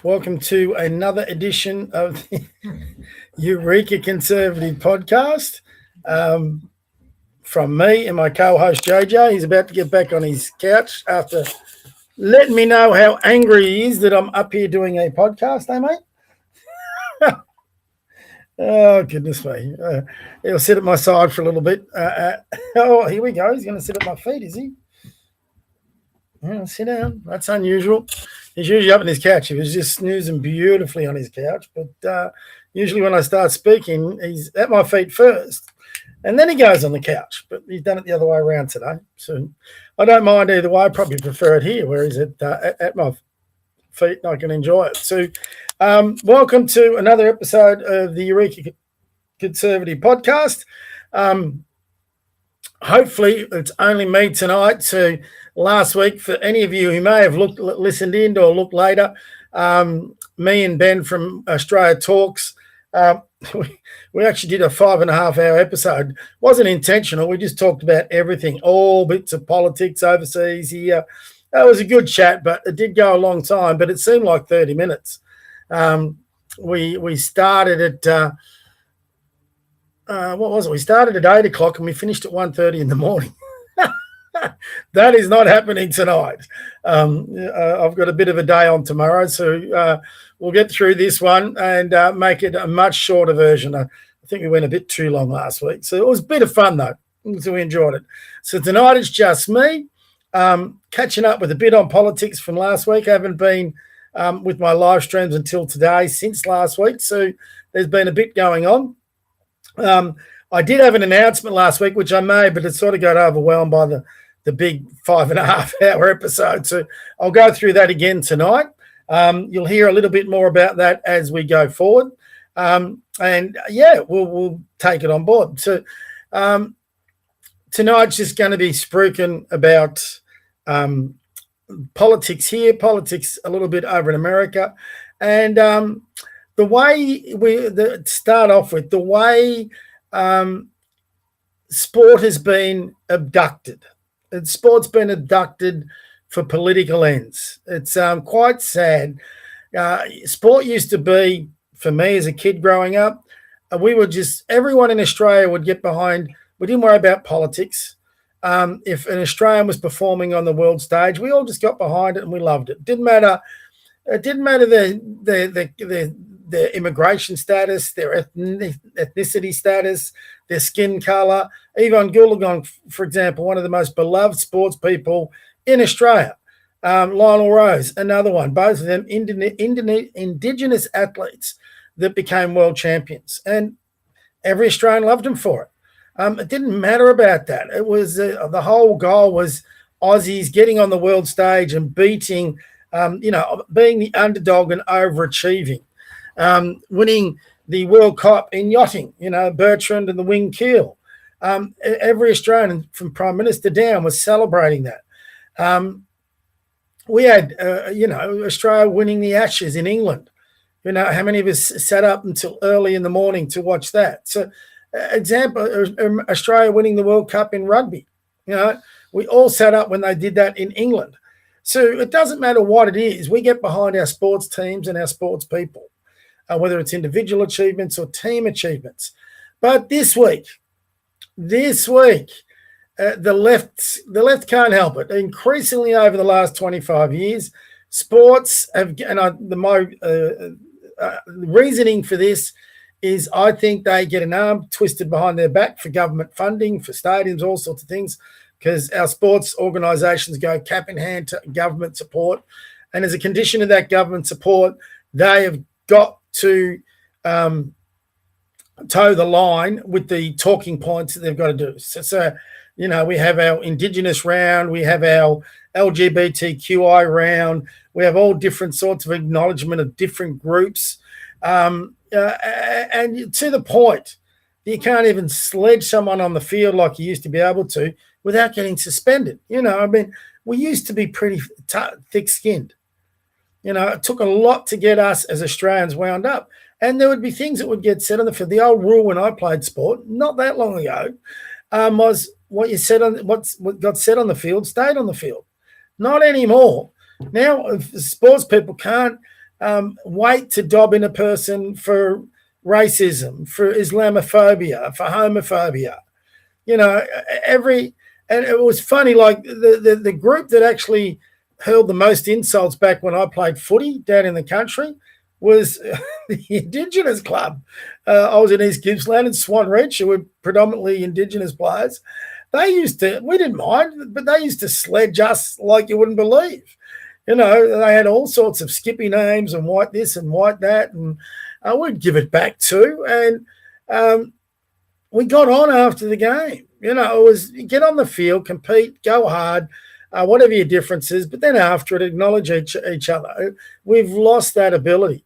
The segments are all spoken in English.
Welcome to another edition of the Eureka Conservative Podcast. From me and my co-host JJ. He's about to get back on his couch after letting me know how angry he is that I'm up here doing a podcast, mate? Oh, goodness me. He'll sit at my side for a little bit. Oh, here we go. He's going to sit at my feet, is he? Yeah, sit down. That's unusual. He's usually up on his couch. He was just snoozing beautifully on his couch. But usually when I start speaking, he's at my feet first. And then he goes on the couch. But he's done it the other way around today. So I don't mind either way. I probably prefer it here where he's at my feet and I can enjoy it. So welcome to another episode of the Eureka Conservative Podcast. Hopefully it's only me tonight. So last week, for any of you who may have listened in or looked later, me and Ben from Australia Talks, we actually did a 5.5 hour episode. Wasn't intentional. We just talked about everything, all bits of politics overseas here. That was a good chat, but it did go a long time, but it seemed like 30 minutes. We started at, what was it? We started at 8 o'clock and we finished at 1:30 in the morning. That is not happening tonight. I've got a bit of a day on tomorrow, so we'll get through this one and make it a much shorter version. I think we went a bit too long last week. So it was a bit of fun, though, so we enjoyed it. So tonight it's just me catching up with a bit on politics from last week. I haven't been with my live streams until today since last week, so there's been a bit going on. I did have an announcement last week, which I made, but it sort of got overwhelmed by the big 5.5 hour episode. So I'll go through that again tonight. You'll hear a little bit more about that as we go forward. We'll take it on board. So tonight's just going to be spruiking about politics here, politics a little bit over in America. And the way start off with, the way sport has been abducted. Sport's been abducted for political ends. It's quite sad. Sport used to be, for me as a kid growing up, everyone in Australia would get behind. We didn't worry about politics. If an Australian was performing on the world stage, we all just got behind it and we loved it. It didn't matter their immigration status, their ethnicity status, their skin colour. Yvonne Goolagong, for example, one of the most beloved sports people in Australia. Lionel Rose, another one. Both of them Indigenous athletes that became world champions. And every Australian loved them for it. It didn't matter about that. It was the whole goal was Aussies getting on the world stage and beating, being the underdog and overachieving. Winning the World Cup in yachting, Bertrand and the wing keel. Every Australian from Prime Minister down was celebrating that. We had, Australia winning the Ashes in England. How many of us sat up until early in the morning to watch that? So, example, Australia winning the World Cup in rugby. We all sat up when they did that in England. So it doesn't matter what it is. We get behind our sports teams and our sports people. Whether it's individual achievements or team achievements. But this week, the left can't help it. Increasingly over the last 25 years, sports have, the reasoning for this is I think they get an arm twisted behind their back for government funding, for stadiums, all sorts of things, because our sports organisations go cap in hand to government support. And as a condition of that government support, they have got to toe the line with the talking points that they've got to do. So we have our Indigenous round, we have our LGBTQI round, we have all different sorts of acknowledgement of different groups. And to the point, you can't even sledge someone on the field like you used to be able to without getting suspended. We used to be pretty thick-skinned. It took a lot to get us as Australians wound up. And there would be things that would get said on the field. The old rule when I played sport, not that long ago, was what got said on the field stayed on the field. Not anymore. Now, sports people can't wait to dob in a person for racism, for Islamophobia, for homophobia. And it was funny, like the group that actually hurled the most insults back when I played footy down in the country was the Indigenous club. I was in East Gippsland and Swan Reach, who were predominantly Indigenous players. We didn't mind, but they used to sledge us like you wouldn't believe. They had all sorts of skippy names and white this and white that, and we'd give it back too. And we got on after the game. It was get on the field, compete, go hard, whatever your difference is, but then after it, acknowledge each other. We've lost that ability.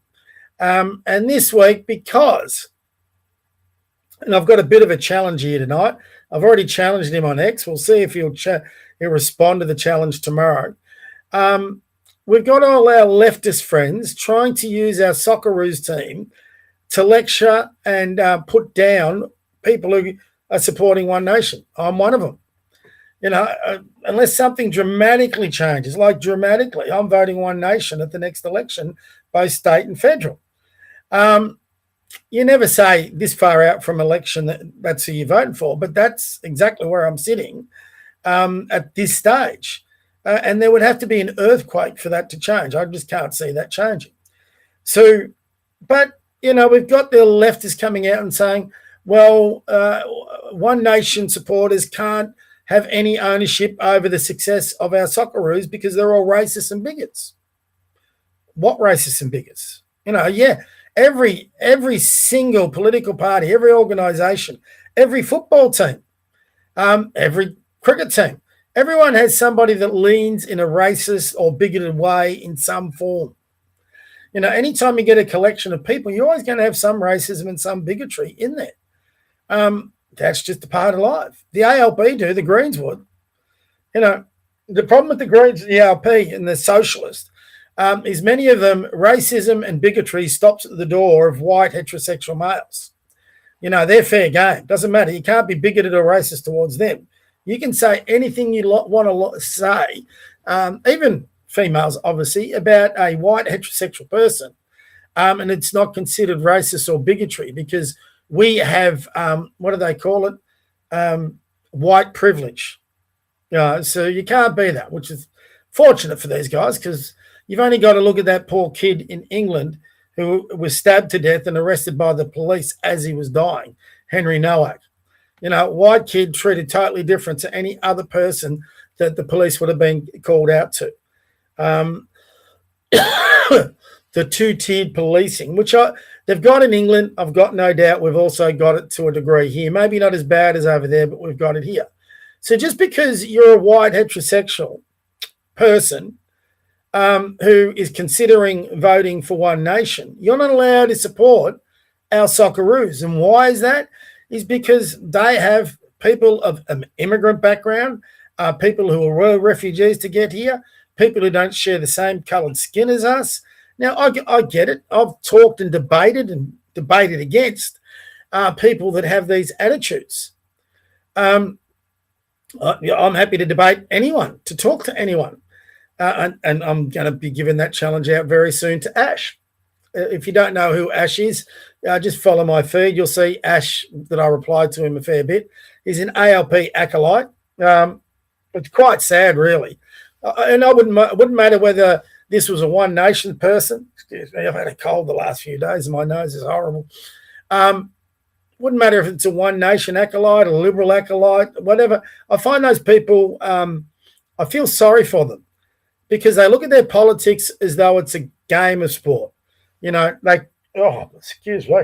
And this week, and I've got a bit of a challenge here tonight. I've already challenged him on X. We'll see if he'll respond to the challenge tomorrow. We've got all our leftist friends trying to use our Socceroos team to lecture and put down people who are supporting One Nation. I'm one of them. Unless something dramatically changes, like dramatically, I'm voting One Nation at the next election, both state and federal. You never say this far out from election that's who you're voting for, but that's exactly where I'm sitting at this stage. And there would have to be an earthquake for that to change. I just can't see that changing. So, but, we've got the leftists coming out and saying, well, One Nation supporters can't have any ownership over the success of our Socceroos because they're all racists and bigots. What racists and bigots? Every single political party, every organisation, every football team, every cricket team, everyone has somebody that leans in a racist or bigoted way in some form. Anytime you get a collection of people, you're always going to have some racism and some bigotry in there. That's just a part of life. The ALP do, the Greens would. The problem with the Greens, the ALP and the Socialists is many of them, racism and bigotry stops at the door of white heterosexual males. They're fair game. Doesn't matter. You can't be bigoted or racist towards them. You can say anything you want to say, even females, obviously, about a white heterosexual person, and it's not considered racist or bigotry because we have, what do they call it, white privilege. So you can't be that, which is fortunate for these guys because you've only got to look at that poor kid in England who was stabbed to death and arrested by the police as he was dying, Henry Nowak. White kid treated totally different to any other person that the police would have been called out to. The two-tiered policing, which they've got in England, I've got no doubt we've also got it to a degree here. Maybe not as bad as over there, but we've got it here. So just because you're a white heterosexual person who is considering voting for One Nation, you're not allowed to support our Socceroos. And why is that? Is because they have people of an immigrant background, people who are royal refugees to get here, people who don't share the same coloured skin as us. Now, I get it. I've talked and debated against people that have these attitudes. I'm happy to debate anyone, to talk to anyone. And I'm going to be giving that challenge out very soon to Ash. If you don't know who Ash is, just follow my feed. You'll see Ash, that I replied to him a fair bit. He's an ALP acolyte. It's quite sad, really. And it wouldn't matter whether this was a One Nation person. Excuse me, I've had a cold the last few days and my nose is horrible. Wouldn't matter if it's a One Nation acolyte, a Liberal acolyte, whatever. I find those people, I feel sorry for them because they look at their politics as though it's a game of sport. Excuse me.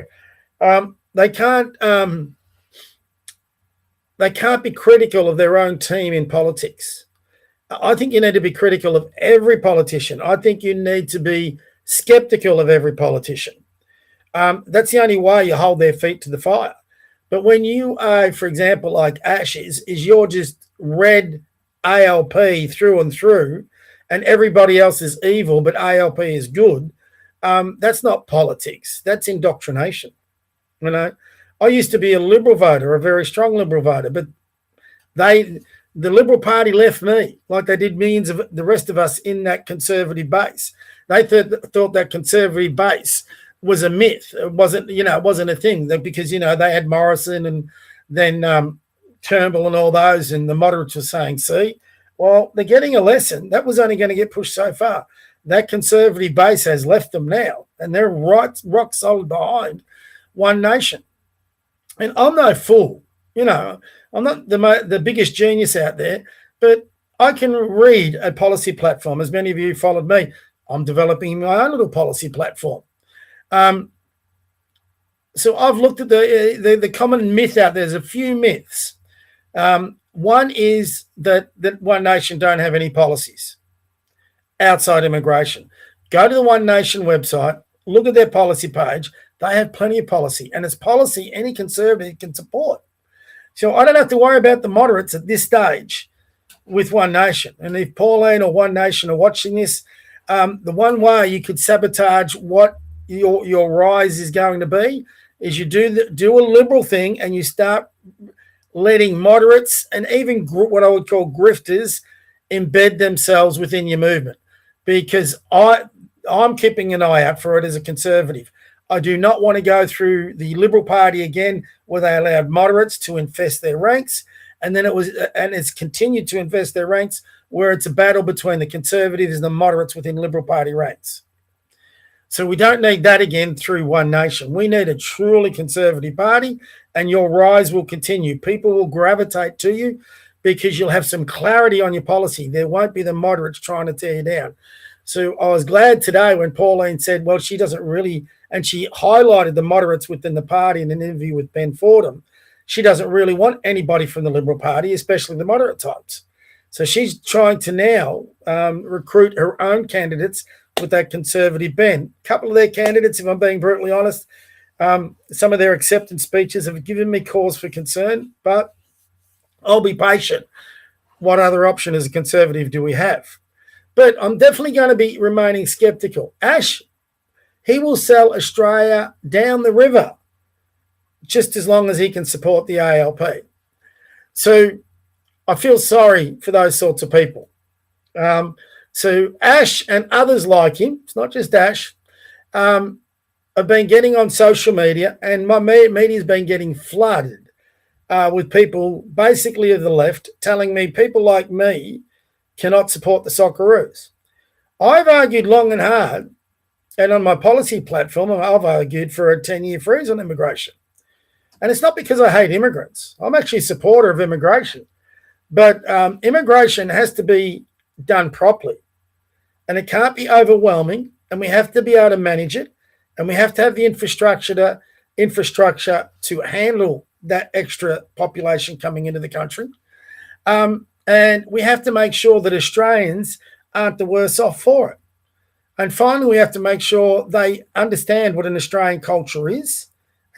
They can't be critical of their own team in politics. I think you need to be critical of every politician. I think you need to be skeptical of every politician. That's the only way you hold their feet to the fire. But when you are, for example, like Ash is you're just red ALP through and through, and everybody else is evil, but ALP is good. That's not politics. That's indoctrination. I used to be a Liberal voter, a very strong Liberal voter, but the Liberal Party left me like they did millions of the rest of us in that Conservative base. They thought that conservative base was a myth. It wasn't, it wasn't a thing because, they had Morrison and then Turnbull and all those, and the moderates were saying, see, well, they're getting a lesson. That was only going to get pushed so far. That conservative base has left them now, and they're rock solid behind One Nation. And I'm no fool. I'm not the biggest genius out there, but I can read a policy platform. As many of you followed me, I'm developing my own little policy platform. So I've looked at the common myth out there. There's a few myths. One is that One Nation don't have any policies outside immigration. Go to the One Nation website, look at their policy page. They have plenty of policy, and it's policy any conservative can support. So I don't have to worry about the moderates at this stage with One Nation. And if Pauline or One Nation are watching this, the one way you could sabotage what your rise is going to be is you do a liberal thing and you start letting moderates and even what I would call grifters embed themselves within your movement, because I'm keeping an eye out for it as a conservative. I do not want to go through the Liberal Party again where they allowed moderates to infest their ranks, and then it's continued to infest their ranks where it's a battle between the Conservatives and the moderates within Liberal Party ranks. So we don't need that again through One Nation. We need a truly conservative party, and your rise will continue. People will gravitate to you because you'll have some clarity on your policy. There won't be the moderates trying to tear you down. So I was glad today when Pauline said, well, she doesn't really, and she highlighted the moderates within the party in an interview with Ben Fordham. She doesn't really want anybody from the Liberal Party, especially the moderate types. So she's trying to now recruit her own candidates with that conservative bent. A couple of their candidates, if I'm being brutally honest, some of their acceptance speeches have given me cause for concern, but I'll be patient. What other option as a conservative do we have? But I'm definitely going to be remaining sceptical. Ash, he will sell Australia down the river just as long as he can support the ALP. So I feel sorry for those sorts of people. So Ash and others like him, it's not just Ash, have been getting on social media, and my media has been getting flooded with people basically of the left telling me people like me cannot support the Socceroos. I've argued long and hard, and on my policy platform, I've argued for a 10-year freeze on immigration. And it's not because I hate immigrants. I'm actually a supporter of immigration. But immigration has to be done properly. And it can't be overwhelming, and we have to be able to manage it, and we have to have the infrastructure to handle that extra population coming into the country. And we have to make sure that Australians aren't the worse off for it. And finally, we have to make sure they understand what an Australian culture is.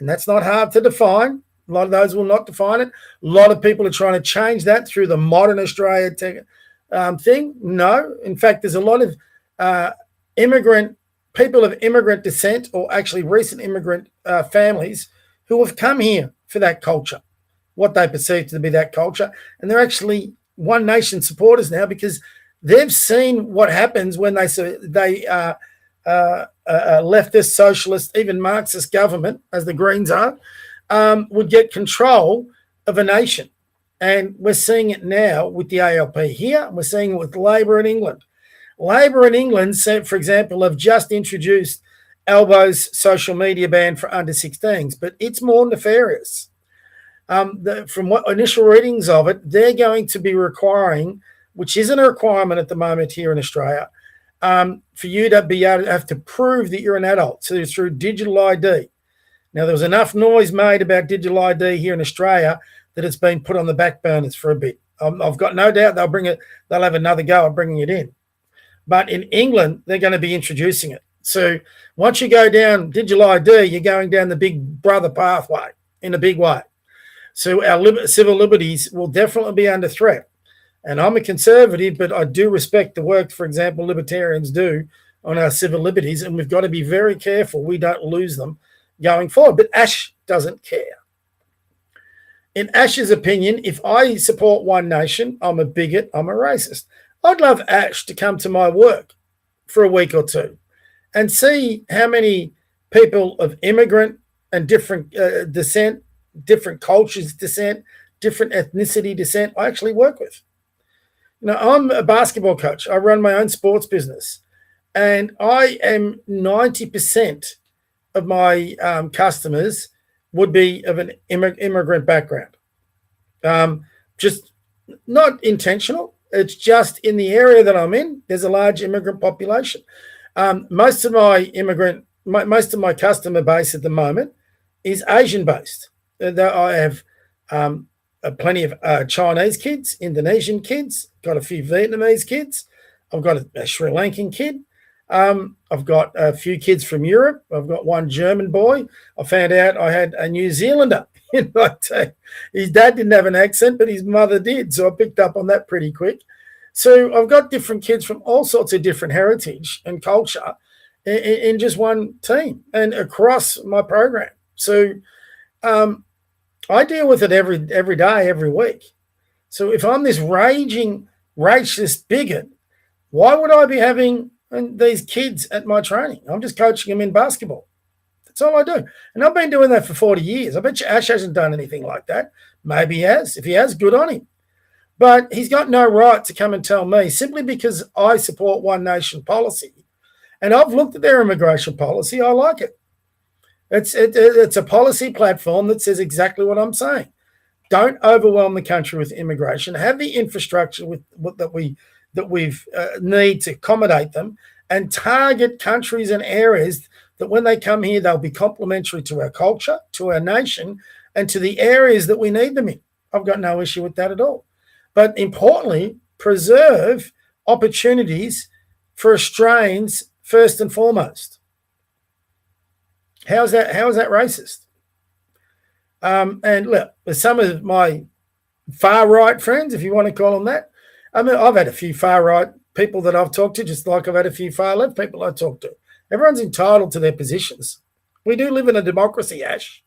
And that's not hard to define. A lot of those will not define it. A lot of people are trying to change that through the modern Australia thing. No. In fact, there's a lot of people of immigrant descent, or actually recent immigrant families who have come here for that culture, what they perceive to be that culture. And they're actually One Nation supporters now because they've seen what happens when leftist, socialist, even Marxist government, as the Greens are, would get control of a nation. And we're seeing it now with the ALP here. We're seeing it with Labor in England. Labor in England, for example, have just introduced Albo's social media ban for under 16s, but it's more nefarious. From what initial readings of it, they're going to be requiring, which isn't a requirement at the moment here in Australia, for you to be able to have to prove that you're an adult. So it's through digital ID. Now, there was enough noise made about digital ID here in Australia that it's been put on the back burners for a bit. I've got no doubt they'll have another go at bringing it in. But in England, they're going to be introducing it. So once you go down digital ID, you're going down the big brother pathway in a big way. So our civil liberties will definitely be under threat. And I'm a conservative, but I do respect the work, for example, libertarians do on our civil liberties, and we've got to be very careful we don't lose them going forward. But Ash doesn't care. In Ash's opinion, if I support One Nation, I'm a bigot, I'm a racist. I'd love Ash to come to my work for a week or two and see how many people of immigrant and different descent, different cultures descent, different ethnicity descent I actually work with. I'm a basketball coach. I run my own sports business, and I am 90% of my customers would be of an immigrant background. Just not intentional. It's just in the area that I'm in, there's a large immigrant population. Most of my customer base at the moment is Asian based. I have plenty of Chinese kids, Indonesian kids, got a few Vietnamese kids. I've got a Sri Lankan kid. I've got a few kids from Europe. I've got one German boy. I found out I had a New Zealander in my team. His dad didn't have an accent, but his mother did. So I picked up on that pretty quick. So I've got different kids from all sorts of different heritage and culture in just one team and across my program. So I deal with it every day, every week. So if I'm this raging racist bigot, why would I be having these kids at my training? I'm just coaching them in basketball. That's all I do. And I've been doing that for 40 years. I bet you Ash hasn't done anything like that. Maybe he has. If he has, good on him. But he's got no right to come and tell me simply because I support One Nation policy. And I've looked at their immigration policy. I like it. It's a policy platform that says exactly what I'm saying. Don't overwhelm the country with immigration. Have the infrastructure that we need to accommodate them, and target countries and areas that when they come here, they'll be complementary to our culture, to our nation, and to the areas that we need them in. I've got no issue with that at all. But importantly, preserve opportunities for Australians first and foremost. How is that racist? And look, some of my far right friends, if you want to call them that, I mean, I've had a few far right people that I've talked to, just like I've had a few far left people I talk to. Everyone's entitled to their positions. We do live in a democracy, Ash.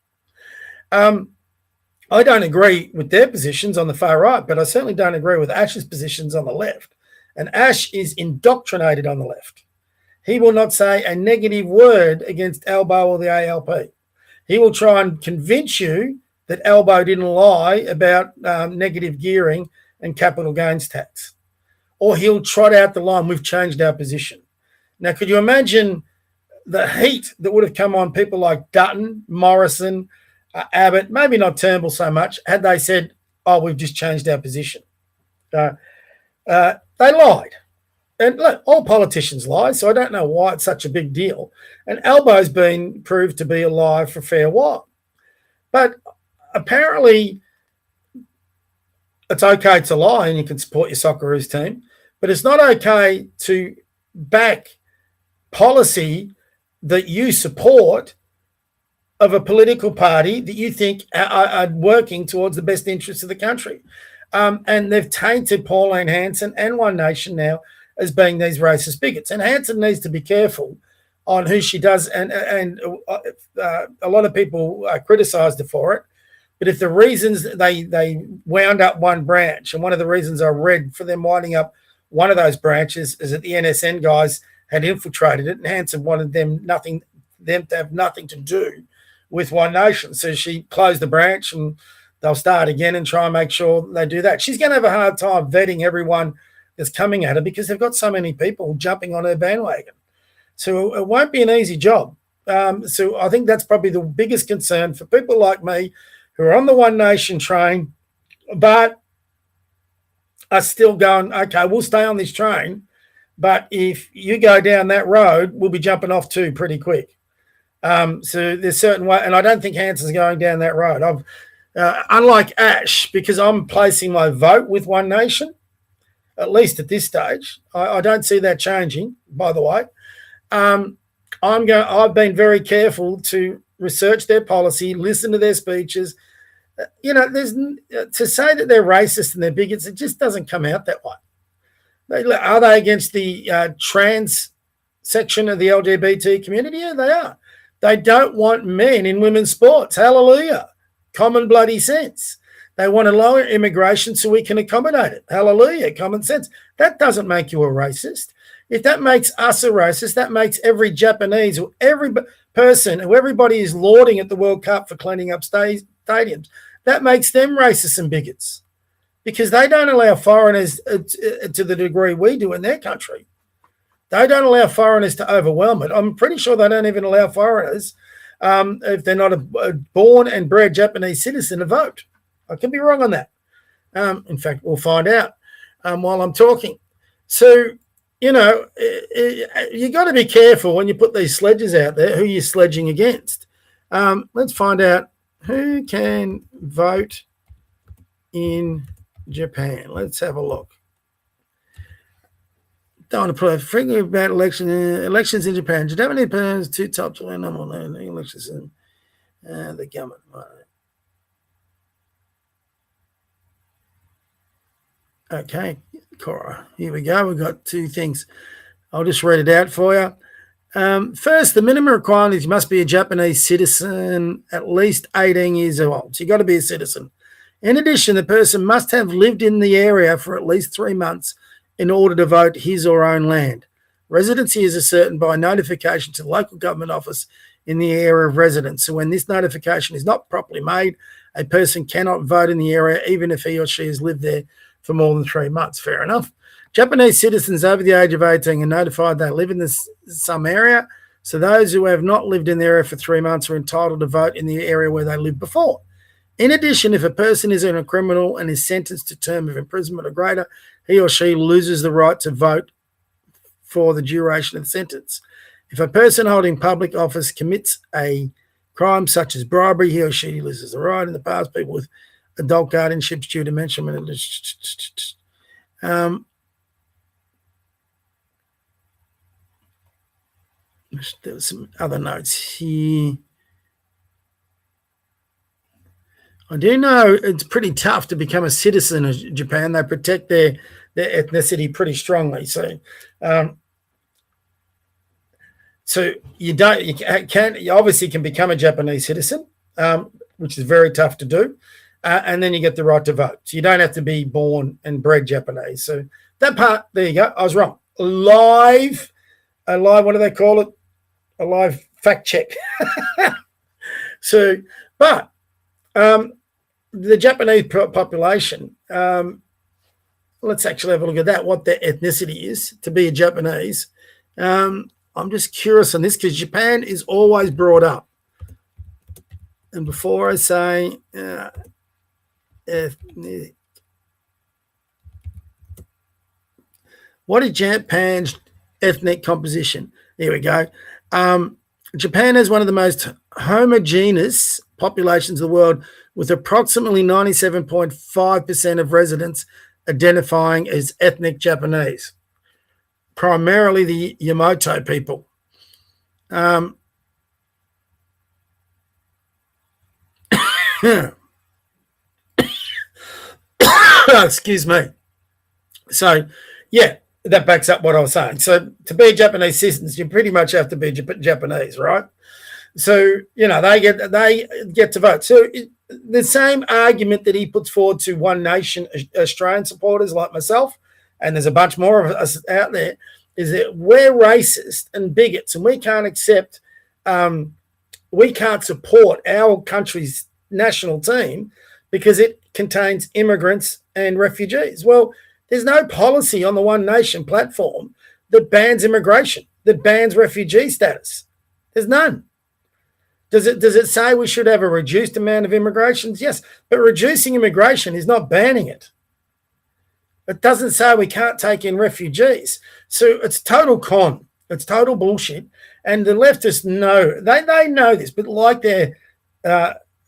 I don't agree with their positions on the far right, but I certainly don't agree with Ash's positions on the left. And Ash is indoctrinated on the left. He will not say a negative word against Albo or the ALP. He will try and convince you that Albo didn't lie about negative gearing and capital gains tax. Or he'll trot out the line, we've changed our position. Now, could you imagine the heat that would have come on people like Dutton, Morrison, Abbott, maybe not Turnbull so much, had they said, oh, we've just changed our position. They lied. And look, all politicians lie, so I don't know why it's such a big deal. And Albo's been proved to be a lie for a fair while. But apparently it's okay to lie and you can support your Socceroos team, but it's not okay to back policy that you support of a political party that you think are working towards the best interests of the country. And they've tainted Pauline Hanson and One Nation now as being these racist bigots. And Hanson needs to be careful on who she does. And a lot of people criticised her for it. But if the reasons they wound up one branch, and one of the reasons I read for them winding up one of those branches is that the NSN guys had infiltrated it, and Hanson wanted them to have nothing to do with One Nation. So she closed the branch, and they'll start again and try and make sure they do that. She's going to have a hard time vetting everyone that's coming at her because they've got so many people jumping on her bandwagon. So it won't be an easy job. So I think that's probably the biggest concern for people like me who are on the One Nation train, but are still going, okay, we'll stay on this train, but if you go down that road, we'll be jumping off too pretty quick. So there's certain way, and I don't think Hanson's going down that road. Unlike Ash, because I'm placing my vote with One Nation, at least at this stage. I don't see that changing, by the way. I've been very careful to research their policy, listen to their speeches. To say that they're racist and they're bigots, it just doesn't come out that way. Are they against the trans section of the LGBT community? Yeah, they are. They don't want men in women's sports. Hallelujah. Common bloody sense. They want to lower immigration so we can accommodate it. Hallelujah. Common sense. That doesn't make you a racist. If that makes us a racist, that makes every Japanese or every person who everybody is lauding at the World Cup for cleaning up stadiums, that makes them racist and bigots because they don't allow foreigners to the degree we do in their country. They don't allow foreigners to overwhelm it. I'm pretty sure they don't even allow foreigners, if they're not a born and bred Japanese citizen, to vote. I could be wrong on that. In fact, we'll find out while I'm talking. So, you got to be careful when you put these sledges out there, who you're sledging against. Let's find out who can vote in Japan. Let's have a look. Don't want to put a figure about elections in Japan. Japanese parents, two top elections in the government. Okay, Cora, here we go. We've got two things. I'll just read it out for you. First, the minimum requirement is you must be a Japanese citizen at least 18 years old. So you've got to be a citizen. In addition, the person must have lived in the area for at least 3 months in order to vote his or own land. Residency is ascertained by notification to the local government office in the area of residence. So when this notification is not properly made, a person cannot vote in the area even if he or she has lived there for more than 3 months. Fair enough. Japanese citizens over the age of 18 are notified they live in some area. So those who have not lived in the area for 3 months are entitled to vote in the area where they lived before. In addition, if a person is a criminal and is sentenced to a term of imprisonment or greater, he or she loses the right to vote for the duration of the sentence. If a person holding public office commits a crime such as bribery, he or she loses the right. In the past, people with adult guardianships due to mention. There's some other notes here. I do know it's pretty tough to become a citizen of Japan. They protect their ethnicity pretty strongly. So, you obviously can become a Japanese citizen, which is very tough to do, and then you get the right to vote. So you don't have to be born and bred Japanese. So that part, there you go. I was wrong. A live. What do they call it? A live fact check. So, but. The Japanese population, let's actually have a look at that, what their ethnicity is to be a Japanese. I'm just curious on this because Japan is always brought up. And before I say ethnic, what is Japan's ethnic composition? Here we go. Japan has one of the most homogeneous populations of the world, with approximately 97.5% of residents identifying as ethnic Japanese, primarily the Yamato people. Excuse me. So, yeah, that backs up what I was saying. So to be a Japanese citizen, you pretty much have to be Japanese, right? So, they get to vote. So the same argument that he puts forward to One Nation Australian supporters like myself, and there's a bunch more of us out there, is that we're racist and bigots, and we can't accept, we can't support our country's national team because it contains immigrants and refugees. Well, there's no policy on the One Nation platform that bans immigration, that bans refugee status. There's none. Does it say we should have a reduced amount of immigrations? Yes, but reducing immigration is not banning it. It doesn't say we can't take in refugees. So it's total con. It's total bullshit. And the leftists know, they know this, but like their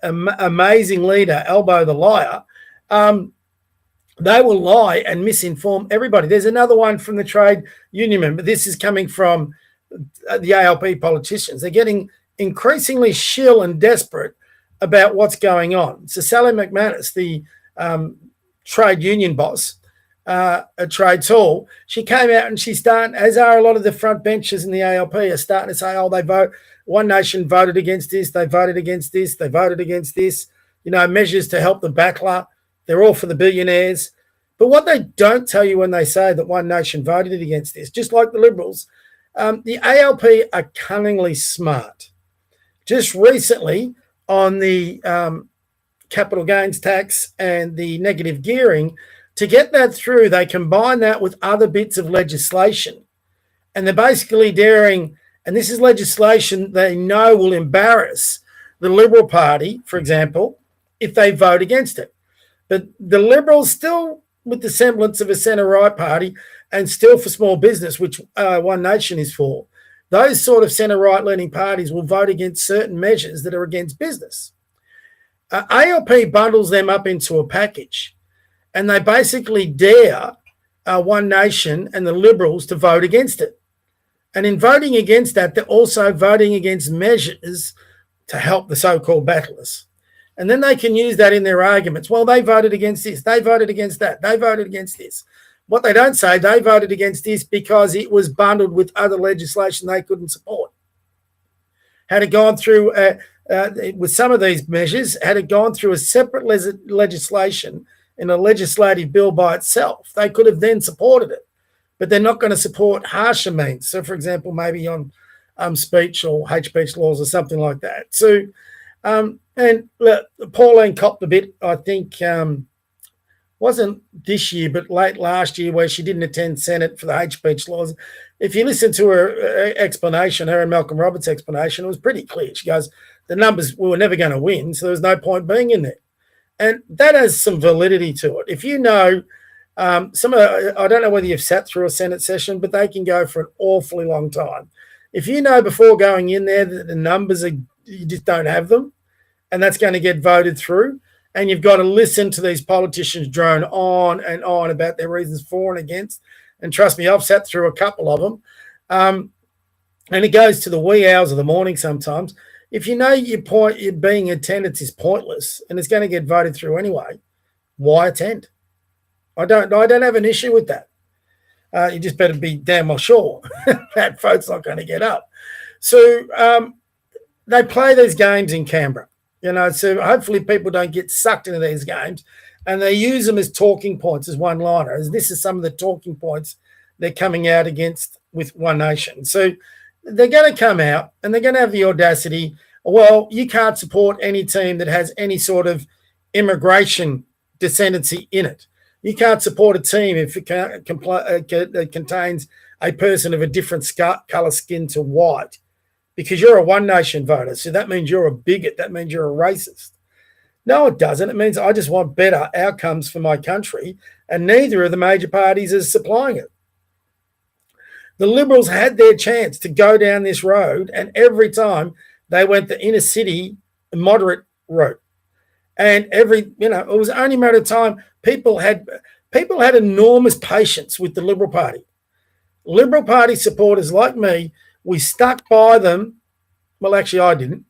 amazing leader, Elbow the Liar, they will lie and misinform everybody. There's another one from the trade union, but this is coming from the ALP politicians. They're getting increasingly shill and desperate about what's going on. So Sally McManus, the trade union boss at Trades Hall, she came out and she's starting, as are a lot of the front benches in the ALP, are starting to say, they vote, One Nation voted against this, they voted against this, they voted against this, measures to help the battler. They're all for the billionaires. But what they don't tell you when they say that One Nation voted against this, just like the Liberals, the ALP are cunningly smart. Just recently on the capital gains tax and the negative gearing, to get that through, they combine that with other bits of legislation. And they're basically daring, and this is legislation they know will embarrass the Liberal Party, for example, if they vote against it. But the Liberals still with the semblance of a centre-right party and still for small business, which One Nation is for, those sort of centre-right leaning parties will vote against certain measures that are against business. ALP bundles them up into a package, and they basically dare One Nation and the Liberals to vote against it. And in voting against that, they're also voting against measures to help the so-called battlers. And then they can use that in their arguments. Well, they voted against this. They voted against that. They voted against this. What they don't say, they voted against this because it was bundled with other legislation they couldn't support. Had it gone through, with some of these measures, had it gone through a separate legislation in a legislative bill by itself, they could have then supported it. But they're not going to support harsher means. So, for example, maybe on speech or hate speech laws or something like that. So, and look, Pauline copped a bit, I think, wasn't this year, but late last year, where she didn't attend Senate for the hate speech laws. If you listen to her explanation, her and Malcolm Roberts' explanation, it was pretty clear. She goes, the numbers, we were never going to win, so there's no point being in there. And that has some validity to it. If you know, I don't know whether you've sat through a Senate session, but they can go for an awfully long time. If you know before going in there that the numbers are, you just don't have them, and that's going to get voted through, and you've got to listen to these politicians drone on and on about their reasons for and against. And trust me, I've sat through a couple of them. And it goes to the wee hours of the morning sometimes. If you know your being in attendance is pointless and it's going to get voted through anyway, why attend? I don't have an issue with that. You just better be damn well sure that vote's not going to get up. So they play these games in Canberra. So hopefully people don't get sucked into these games, and they use them as talking points, as one-liners. This is some of the talking points they're coming out against with One Nation. So they're going to come out and they're going to have the audacity, well, you can't support any team that has any sort of immigration descendancy in it. You can't support a team if it contains a person of a different colour skin to white, because you're a One Nation voter. So that means you're a bigot. That means you're a racist. No, it doesn't. It means I just want better outcomes for my country, and neither of the major parties is supplying it. The Liberals had their chance to go down this road, and every time they went the inner city moderate route. And it was only a matter of time. People had enormous patience with the Liberal Party. Liberal Party supporters like me, we stuck by them. Well, actually, I didn't.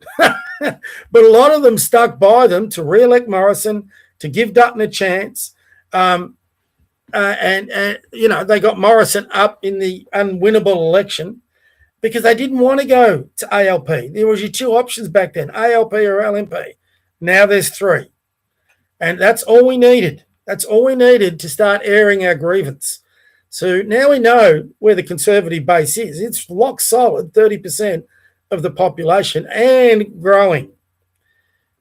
But a lot of them stuck by them to re-elect Morrison, to give Dutton a chance. And they got Morrison up in the unwinnable election because they didn't want to go to ALP. There was your two options back then, ALP or LNP. Now there's three. And that's all we needed. That's all we needed to start airing our grievance. So now we know where the Conservative base is. It's rock solid, 30% of the population and growing.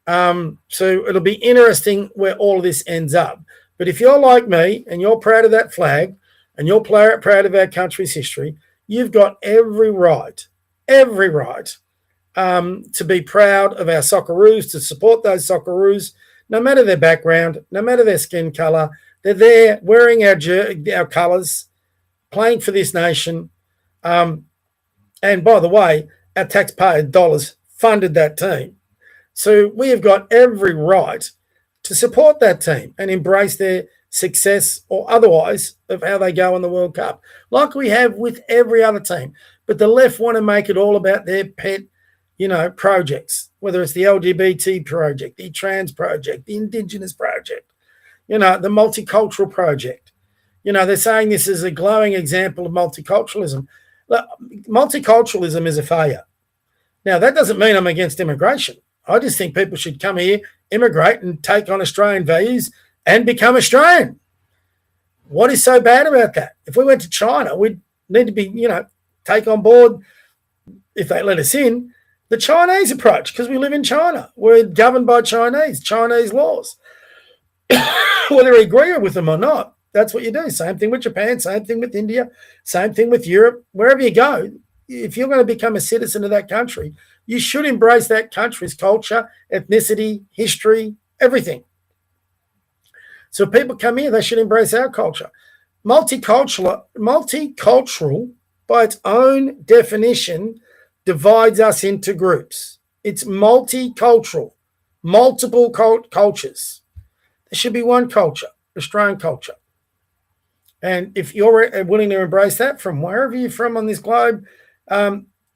So it'll be interesting where all of this ends up. But if you're like me and you're proud of that flag and you're proud of our country's history, you've got every right to be proud of our Socceroos, to support those Socceroos, no matter their background, no matter their skin colour. They're there wearing our colours, playing for this nation. And by the way, our taxpayer dollars funded that team. So we have got every right to support that team and embrace their success or otherwise of how they go in the World Cup, like we have with every other team. But the left want to make it all about their pet, projects, whether it's the LGBT project, the trans project, the Indigenous project, the multicultural project. They're saying this is a glowing example of multiculturalism. Look, multiculturalism is a failure. Now, that doesn't mean I'm against immigration. I just think people should come here, immigrate, and take on Australian values and become Australian. What is so bad about that? If we went to China, we'd need to be, take on board, if they let us in, the Chinese approach, because we live in China. We're governed by Chinese laws. Whether we agree with them or not, that's what you do. Same thing with Japan, same thing with India, same thing with Europe. Wherever you go, if you're going to become a citizen of that country, you should embrace that country's culture, ethnicity, history, everything. So if people come here, they should embrace our culture. Multicultural, by its own definition, divides us into groups. It's multicultural, multiple cultures. There should be one culture, Australian culture. And if you're willing to embrace that from wherever you're from on this globe,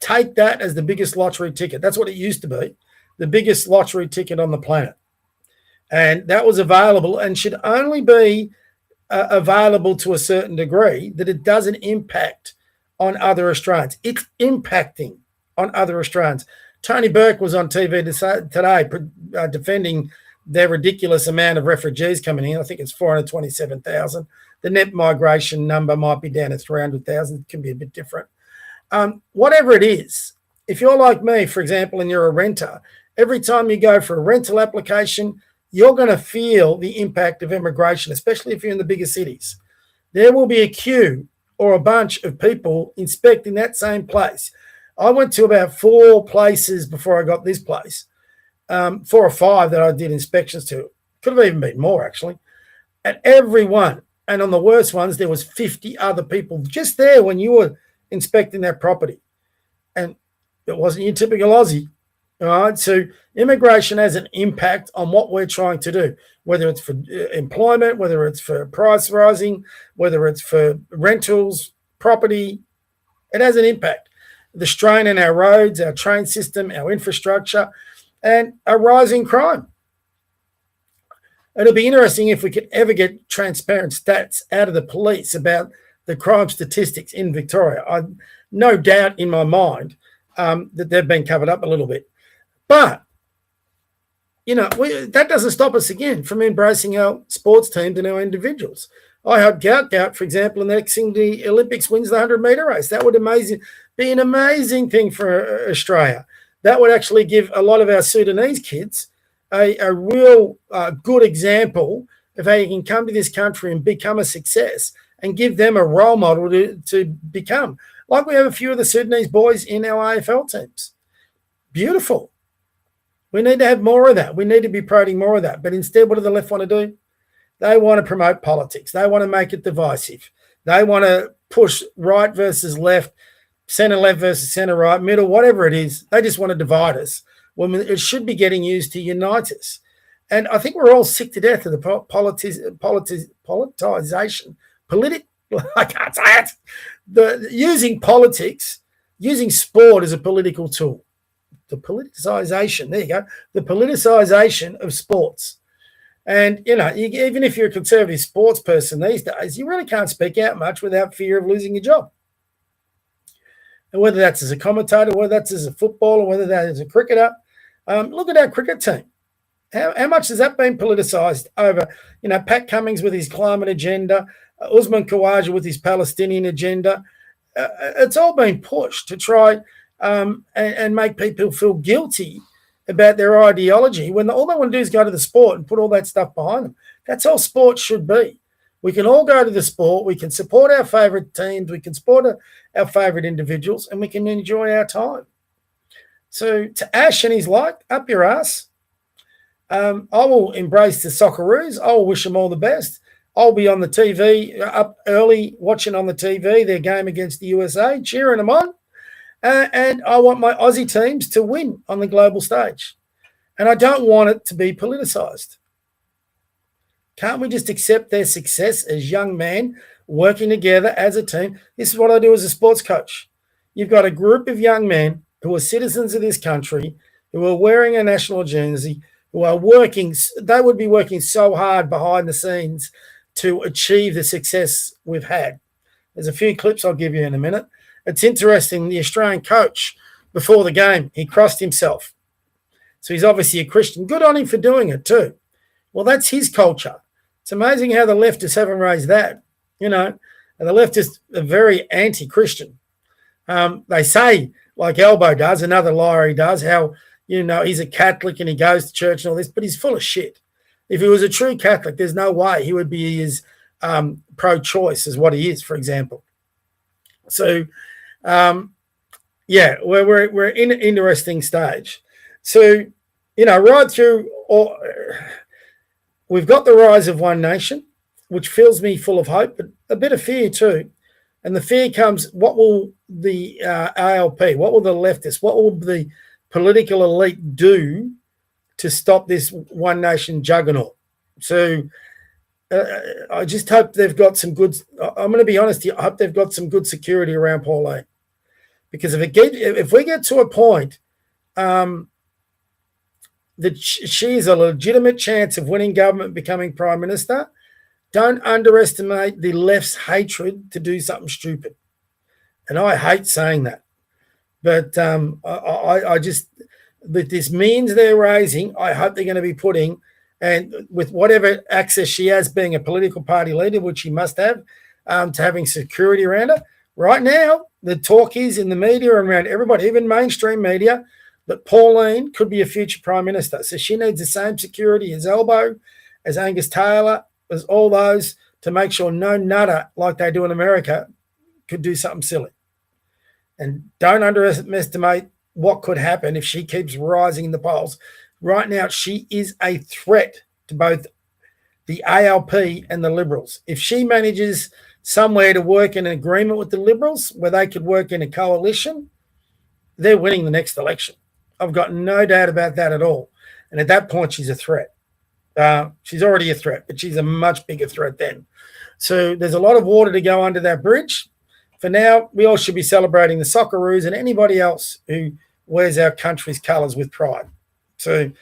take that as the biggest lottery ticket. That's what it used to be, the biggest lottery ticket on the planet. And that was available and should only be available to a certain degree that it doesn't impact on other Australians. It's impacting on other Australians. Tony Burke was on TV today defending their ridiculous amount of refugees coming in. I think it's 427,000. The net migration number might be down at 300,000. It can be a bit different. Whatever it is, if you're like me, for example, and you're a renter, every time you go for a rental application, you're going to feel the impact of immigration, especially if you're in the bigger cities. There will be a queue or a bunch of people inspecting that same place. I went to about 4 places before I got this place, 4 or 5 that I did inspections to. Could have even been more, actually. At every one, and on the worst ones, there was 50 other people just there when you were inspecting that property. And it wasn't your typical Aussie. All right, so immigration has an impact on what we're trying to do, whether it's for employment, whether it's for price rising, whether it's for rentals, property. It has an impact. The strain in our roads, our train system, our infrastructure, and a rising crime. It'll be interesting if we could ever get transparent stats out of the police about the crime statistics in Victoria. I no doubt in my mind that they've been covered up a little bit. But, that doesn't stop us again from embracing our sports teams and our individuals. I hope Gout, for example, in the next thing, the Olympics wins the 100-metre race. That would be an amazing thing for Australia. That would actually give a lot of our Sudanese kids a real good example of how you can come to this country and become a success and give them a role model to become. Like we have a few of the Sudanese boys in our AFL teams. Beautiful. We need to have more of that. We need to be promoting more of that. But instead, what do the left want to do? They want to promote politics. They want to make it divisive. They want to push right versus left, centre left versus centre right, middle, whatever it is. They just want to divide us when it should be getting used to unite us. And I think we're all sick to death of the politicization. I can't say it. Using politics, using sport as a political tool. The politicization, there you go, the politicization of sports. And, even if you're a conservative sports person these days, you really can't speak out much without fear of losing your job. And whether that's as a commentator, whether that's as a footballer, whether that is a cricketer, look at our cricket team. How much has that been politicised over, Pat Cummins with his climate agenda, Usman Khawaja with his Palestinian agenda? It's all been pushed to try and make people feel guilty about their ideology when all they want to do is go to the sport and put all that stuff behind them. That's all sport should be. We can all go to the sport. We can support our favourite teams. We can support our favourite individuals, and we can enjoy our time. So to Ash and his like, up your ass. I will embrace the Socceroos. I will wish them all the best. I'll be on the TV up early, watching on the TV their game against the USA, cheering them on. And I want my Aussie teams to win on the global stage. And I don't want it to be politicised. Can't we just accept their success as young men working together as a team? This is what I do as a sports coach. You've got a group of young men who are citizens of this country, who are wearing a national jersey, who are working. They would be working so hard behind the scenes to achieve the success we've had. There's a few clips I'll give you in a minute. It's interesting, the Australian coach, before the game, he crossed himself. So he's obviously a Christian. Good on him for doing it too. Well, that's his culture. It's amazing how the leftists haven't raised that. you know, and the leftists are very anti-Christian. They say, like Elbow does, another liar he does, how, he's a Catholic and he goes to church and all this, but he's full of shit. If he was a true Catholic, there's no way he would be as pro-choice as what he is, for example. So, we're in an interesting stage. So, right through, we've got the rise of One Nation, which fills me full of hope, but a bit of fear too. And the fear comes, what will the ALP, what will the leftists, what will the political elite do to stop this One Nation juggernaut? So I just hope they've got some good, I'm going to be honest here, I hope they've got some good security around Pauline. Because if we get to a point that she is a legitimate chance of winning government, becoming Prime Minister, don't underestimate the left's hatred to do something stupid. And I hate saying that. But I just, with this means they're raising, I hope they're going to be putting, and with whatever access she has being a political party leader, which she must have, to having security around her. Right now, the talk is in the media and around everybody, even mainstream media, that Pauline could be a future Prime Minister. So she needs the same security as Elbow, as Angus Taylor, as all those, to make sure no nutter like they do in America could do something silly. And don't underestimate what could happen if she keeps rising in the polls. Right now, she is a threat to both the ALP and the Liberals. If she manages somewhere to work in an agreement with the Liberals where they could work in a coalition, they're winning the next election. I've got no doubt about that at all. And at that point, she's a threat. She's already a threat, but she's a much bigger threat then. So there's a lot of water to go under that bridge. For now, we all should be celebrating the Socceroos and anybody else who wears our country's colours with pride. So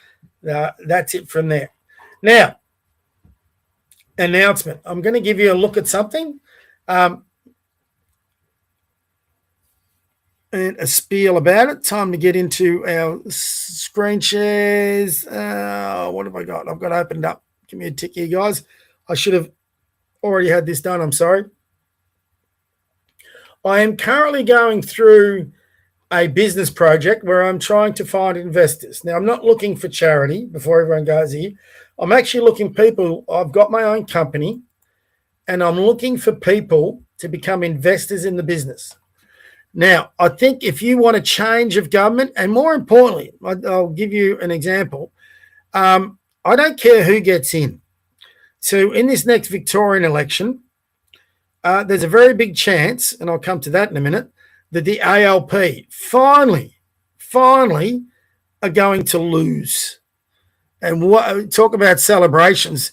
that's it from there. Now, announcement. I'm going to give you a look at something and a spiel about it. Time to get into our screen shares. What have I got? I've got opened up. Give me a tick here, guys. I should have already had this done. I'm sorry. I am currently going through a business project where I'm trying to find investors. Now, I'm not looking for charity before everyone goes here. I'm actually looking people. I've got my own company and I'm looking for people to become investors in the business. Now, I think if you want a change of government, and more importantly, I'll give you an example. I don't care who gets in. So in this next Victorian election, there's a very big chance, and I'll come to that in a minute, that the ALP finally are going to lose. And talk about celebrations.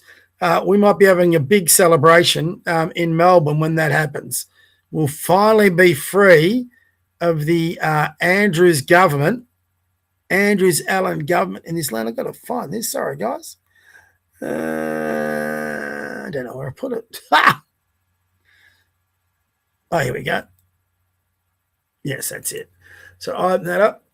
We might be having a big celebration in Melbourne when that happens. We'll finally be free of the Andrews Allen government in this land. I've got to find this. Sorry, guys. I don't know where I put it. Oh, here we go. Yes, that's it. So I open that up.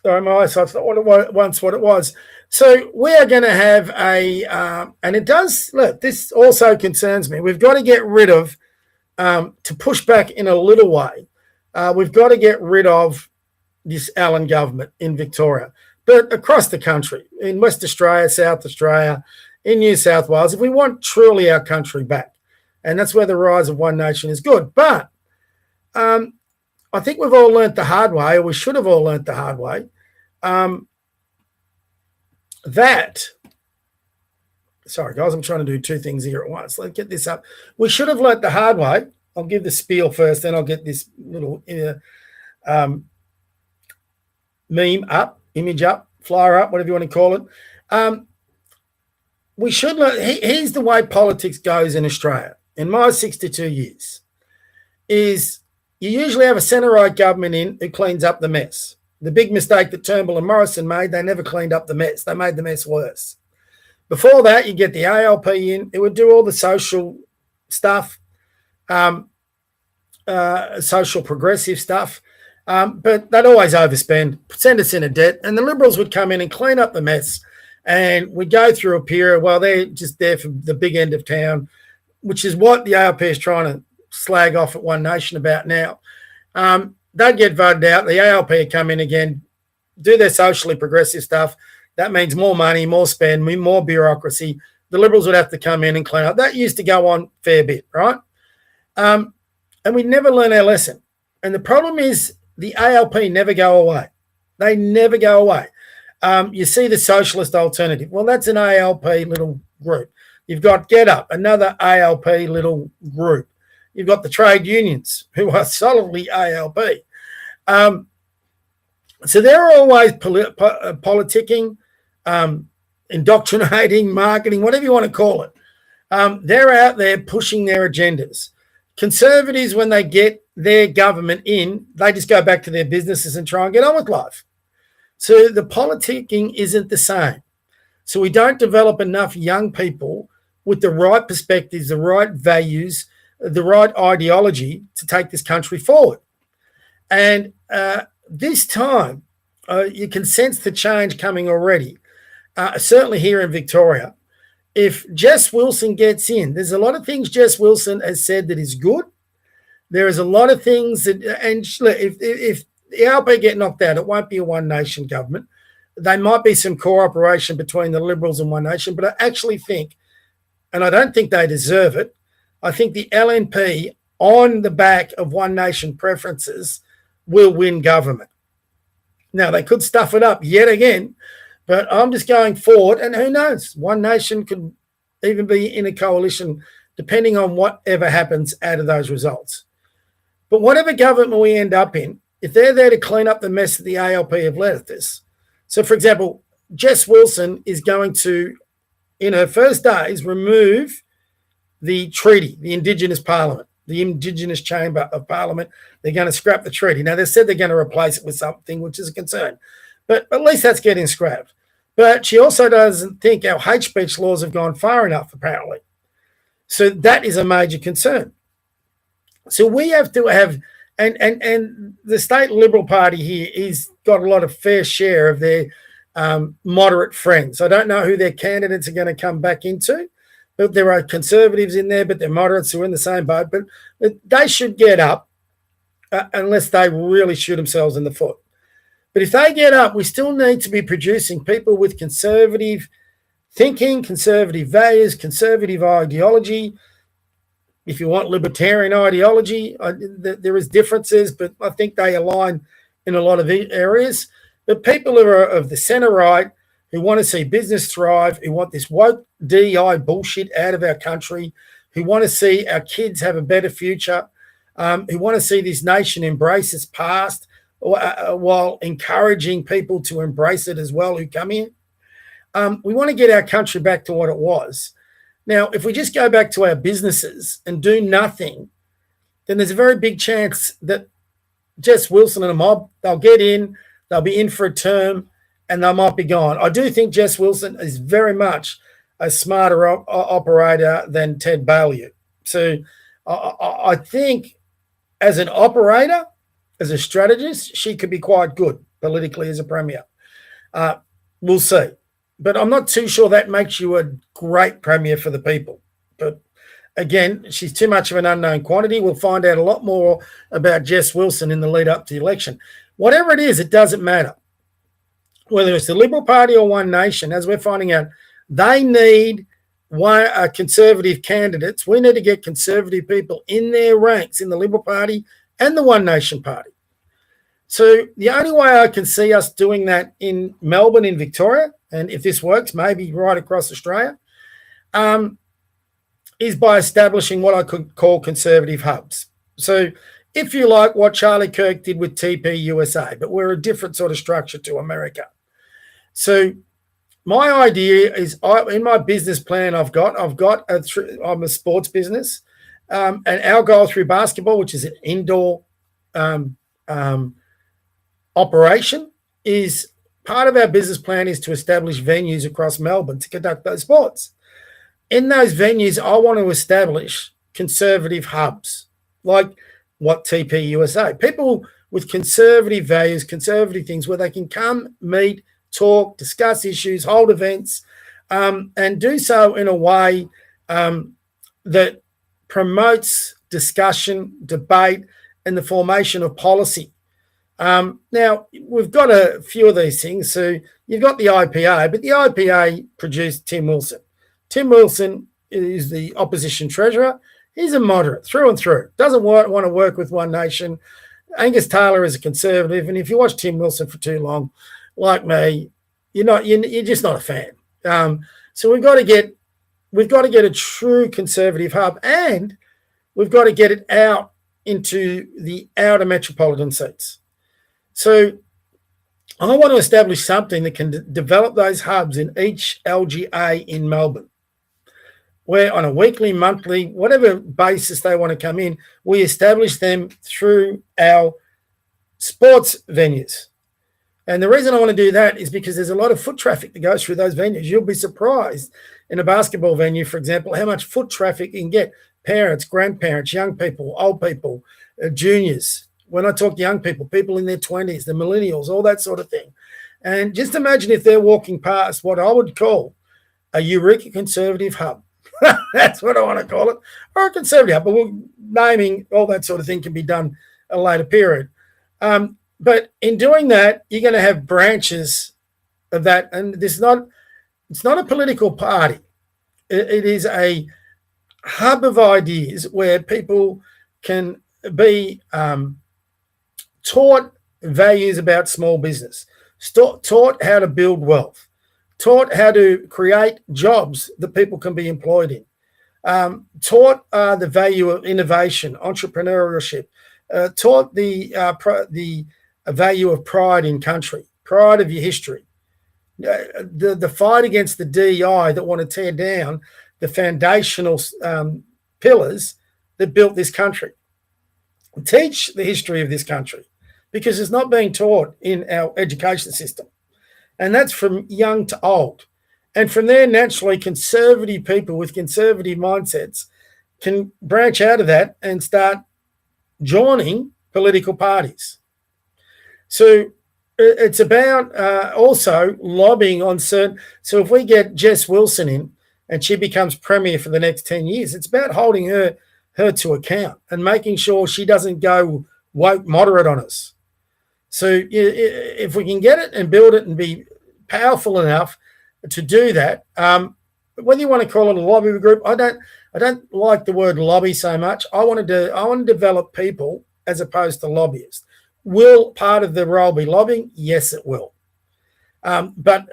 Sorry, my eyesight's not what it was, once what it was. So we are going to have and it does, look, this also concerns me. We've got to get rid of, to push back in a little way, we've got to get rid of this Allen government in Victoria, but across the country, in West Australia, South Australia, in New South Wales, if we want truly our country back. And that's where the rise of One Nation is good. But I think we've all learnt the hard way, or we should have all learnt the hard way, that, sorry guys, I'm trying to do two things here at once. Let's get this up. We should have learnt the hard way. I'll give the spiel first, then I'll get this little meme up, image up, flyer up, whatever you want to call it. We should learn, here's the way politics goes in Australia. In my 62 years, is you usually have a centre-right government in who cleans up the mess. The big mistake that Turnbull and Morrison made, they never cleaned up the mess. They made the mess worse. Before that, you get the ALP in. It would do all the social stuff, social progressive stuff, but they'd always overspend, send us into debt, and the Liberals would come in and clean up the mess, and we'd go through a period while they're just there for the big end of town, which is what the ALP is trying to slag off at One Nation about now. They'd get voted out. The ALP would come in again, do their socially progressive stuff. That means more money, more spend, more bureaucracy. The Liberals would have to come in and clean up. That used to go on a fair bit, right? And we never learn our lesson. And the problem is the ALP never go away. They never go away. You see the socialist alternative. Well, that's an ALP little group. You've got Get Up, another ALP little group. You've got the trade unions, who are solidly ALP. So they're always politicking, indoctrinating, marketing, whatever you want to call it. They're out there pushing their agendas. Conservatives, when they get their government in, they just go back to their businesses and try and get on with life. So the politicking isn't the same. So we don't develop enough young people with the right perspectives, the right values, the right ideology to take this country forward. And this time, you can sense the change coming already, certainly here in Victoria. If Jess Wilson gets in, there's a lot of things Jess Wilson has said that is good. There is a lot of things that, and if the ALP get knocked out, it won't be a One Nation government. There might be some cooperation between the Liberals and One Nation, but I actually think, and I don't think they deserve it, I think the LNP on the back of One Nation preferences will win government. Now, they could stuff it up yet again, but I'm just going forward, and who knows? One Nation could even be in a coalition depending on whatever happens out of those results. But whatever government we end up in, if they're there to clean up the mess that the ALP have left us. So, for example, Jess Wilson is going to, in her first days, remove the treaty, the Indigenous Parliament, the Indigenous Chamber of Parliament. They're going to scrap the treaty. Now, they said they're going to replace it with something, which is a concern. But at least that's getting scrapped. But she also doesn't think our hate speech laws have gone far enough, apparently. So that is a major concern. So we have to have, and the state Liberal Party here is got a lot of fair share of their moderate friends. I don't know who their candidates are going to come back into, but there are Conservatives in there, but they're moderates who are in the same boat. But they should get up unless they really shoot themselves in the foot. But if they get up, we still need to be producing people with conservative thinking, conservative values, conservative ideology. If you want libertarian ideology, there is differences, but I think they align in a lot of areas. But people who are of the centre right, who want to see business thrive, who want this woke DEI bullshit out of our country, who want to see our kids have a better future, who want to see this nation embrace its past, while encouraging people to embrace it as well who come here. We want to get our country back to what it was. Now, if we just go back to our businesses and do nothing, then there's a very big chance that Jess Wilson and a mob, they'll get in, they'll be in for a term, and they might be gone. I do think Jess Wilson is very much a smarter operator than Ted Baillieu. So I think as an operator, as a strategist, she could be quite good politically as a premier. We'll see. But I'm not too sure that makes you a great premier for the people. But again, she's too much of an unknown quantity. We'll find out a lot more about Jess Wilson in the lead up to the election. Whatever it is, it doesn't matter. Whether it's the Liberal Party or One Nation, as we're finding out, they need conservative candidates. We need to get conservative people in their ranks in the Liberal Party and the One Nation Party. So the only way I can see us doing that in Melbourne, in Victoria, and if this works, maybe right across Australia, is by establishing what I could call conservative hubs. So if you like what Charlie Kirk did with TP USA, but we're a different sort of structure to America. So my idea is, in my business plan, I'm a sports business, and our goal through basketball, which is an indoor operation, is part of our business plan is to establish venues across Melbourne to conduct those sports. In those venues, I want to establish conservative hubs, like what TP USA, people with conservative values, conservative things where they can come, meet, talk, discuss issues, hold events, and do so in a way that promotes discussion, debate, and the formation of policy. Now, we've got a few of these things. So you've got the IPA, but the IPA produced Tim Wilson. Tim Wilson is the opposition treasurer. He's a moderate through and through. Doesn't want to work with One Nation. Angus Taylor is a conservative, and if you watch Tim Wilson for too long, like me, you're just not a fan. So we've got to get a true conservative hub, and we've got to get it out into the outer metropolitan seats. So I want to establish something that can develop those hubs in each LGA in Melbourne, where on a weekly, monthly, whatever basis they want to come in, we establish them through our sports venues. And the reason I want to do that is because there's a lot of foot traffic that goes through those venues. You'll be surprised in a basketball venue, for example, how much foot traffic you can get. Parents, grandparents, young people, old people, juniors. When I talk young people, people in their 20s, the millennials, all that sort of thing. And just imagine if they're walking past what I would call a Eureka conservative hub. That's what I want to call it. Or a conservative hub, but naming, all that sort of thing can be done at a later period. But in doing that, you're going to have branches of that. And it's not a political party. It is a hub of ideas where people can be taught values about small business, taught how to build wealth, taught how to create jobs that people can be employed in, taught the value of innovation, entrepreneurship, taught the value of pride in country, pride of your history, the fight against the DEI that want to tear down the foundational pillars that built this country. Teach the history of this country because it's not being taught in our education system. And that's from young to old. And from there, naturally, conservative people with conservative mindsets can branch out of that and start joining political parties. So it's about also lobbying on certain. So if we get Jess Wilson in and she becomes premier for the next 10 years, it's about holding her to account and making sure she doesn't go woke moderate on us. So if we can get it and build it and be powerful enough to do that, whether you want to call it a lobby group, I don't like the word lobby so much. I want to develop people as opposed to lobbyists. Will part of the role be lobbying? Yes, it will. But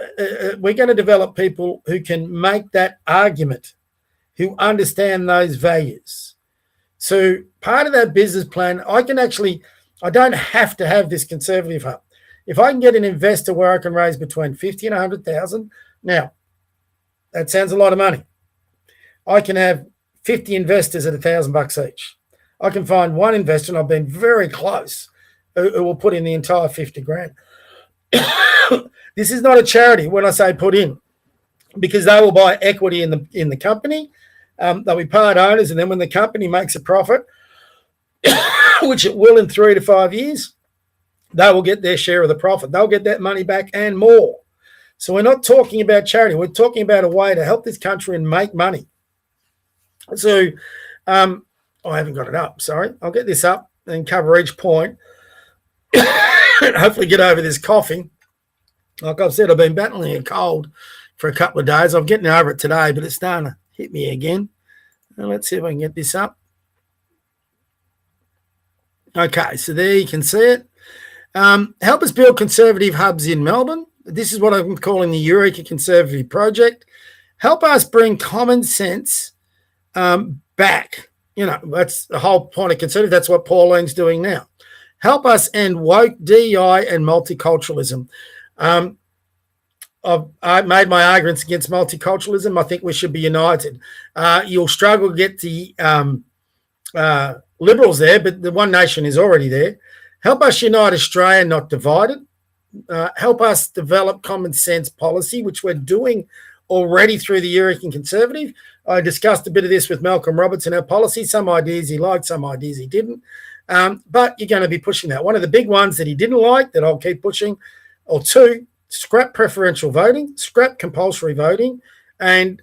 we're going to develop people who can make that argument, who understand those values. So part of that business plan, I don't have to have this conservative hub. If I can get an investor where I can raise between 50 and 100,000, now that sounds a lot of money. I can have 50 investors at $1,000 each. I can find one investor, and I've been very close, who will put in the entire 50 grand. This is not a charity when I say put in, because they will buy equity in the company. They'll be part owners, and then when the company makes a profit, which it will in 3 to 5 years, they will get their share of the profit. They'll get that money back and more. So we're not talking about charity. We're talking about a way to help this country and make money. So I haven't got it up. Sorry. I'll get this up and cover each point. And hopefully get over this coughing. Like I've said, I've been battling a cold for a couple of days. I'm getting over it today, but it's starting to hit me again. Now let's see if I can get this up. Okay, so there you can see it. Help us build conservative hubs in Melbourne. This is what I'm calling the Eureka Conservative Project. Help us bring common sense back. That's the whole point of conservative. That's what Pauline's doing now. Help us end woke DEI and multiculturalism. I've made my arguments against multiculturalism. I think we should be united. You'll struggle to get the Liberals there, but the One Nation is already there. Help us unite Australia, not divide it. Help us develop common sense policy, which we're doing already through the Eureka Conservative. I discussed a bit of this with Malcolm Roberts in our policy. Some ideas he liked, some ideas he didn't. But you're going to be pushing that. One of the big ones that he didn't like that I'll keep pushing, or two, scrap preferential voting, scrap compulsory voting, and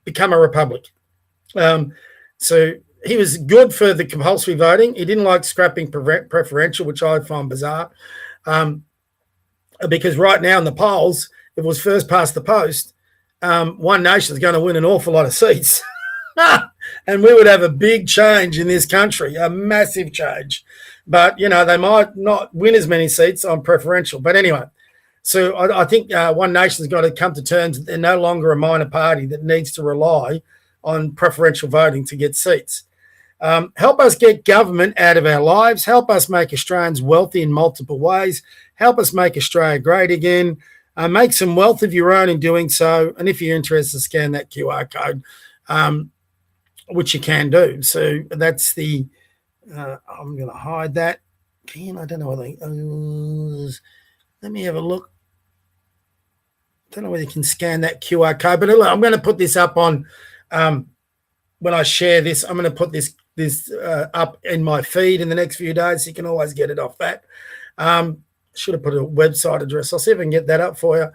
become a republic. So he was good for the compulsory voting. He didn't like scrapping preferential, which I find bizarre, because right now in the polls, if it was first past the post, One Nation is going to win an awful lot of seats. And we would have a big change in this country, a massive change. But, they might not win as many seats on preferential. But anyway, so I think One Nation's got to come to terms that they're no longer a minor party that needs to rely on preferential voting to get seats. Help us get government out of our lives. Help us make Australians wealthy in multiple ways. Help us make Australia great again. Make some wealth of your own in doing so. And if you're interested, scan that QR code, which you can do. So that's the, I'm going to hide that. I don't know whether, let me have a look. I don't know whether you can scan that QR code, but I'm going to put this up on, when I share this, I'm going to put this up in my feed in the next few days. So you can always get it off that. Should have put a website address. I'll see if I can get that up for you.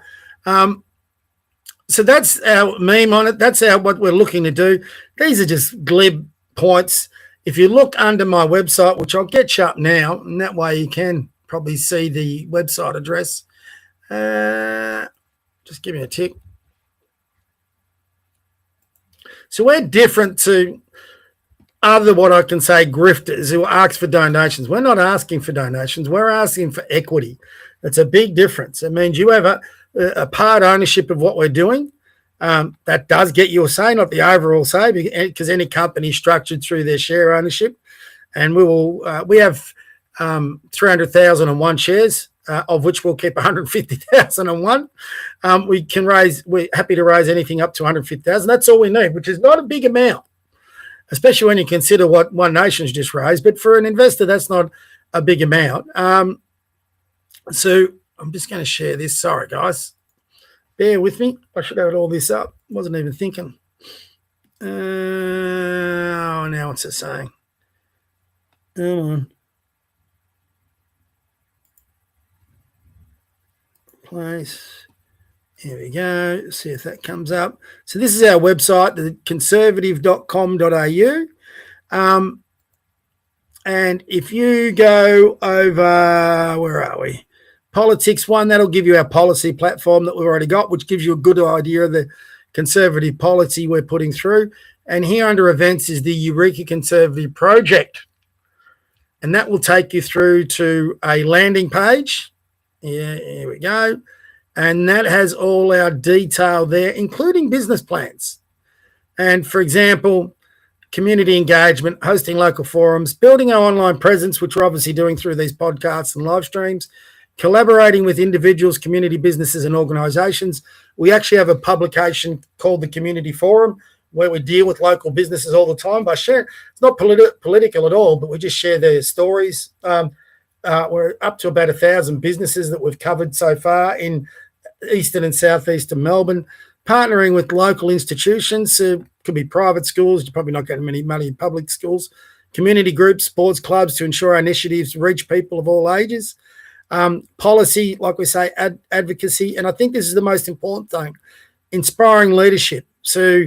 So that's our meme on it. That's what we're looking to do. These are just glib points. If you look under my website, which I'll get you up now, and that way you can probably see the website address. Just give me a tick. So we're different to other, what I can say, grifters who ask for donations. We're not asking for donations. We're asking for equity. It's a big difference. It means you have a part ownership of what we're doing. That does get you a say, not the overall say, because any company is structured through their share ownership. And we have 300,001 shares, of which we'll keep 150,001. We're happy to raise anything up to 150,000. That's all we need, which is not a big amount, especially when you consider what One Nation's just raised. But for an investor, that's not a big amount. So I'm just going to share this. Sorry, guys. Bear with me. I should have all this up. Wasn't even thinking. Now what's it saying? Come on. Place. Here we go. See if that comes up. So this is our website, the conservative.com.au. And if you go over, where are we? Politics one, that'll give you our policy platform that we've already got, which gives you a good idea of the conservative policy we're putting through. And here under events is the Eureka Conservative Project. And that will take you through to a landing page. Yeah, here we go. And that has all our detail there, including business plans. And for example, community engagement, hosting local forums, building our online presence, which we're obviously doing through these podcasts and live streams, collaborating with individuals, community businesses and organisations. We actually have a publication called the Community Forum where we deal with local businesses all the time by sharing. It's not political at all, but we just share their stories. We're up to about 1,000 businesses that we've covered so far in eastern and southeastern Melbourne, partnering with local institutions. Could be private schools. You're probably not getting many money in public schools. Community groups, sports clubs to ensure our initiatives reach people of all ages. Policy, like we say, advocacy. And I think this is the most important thing, inspiring leadership. So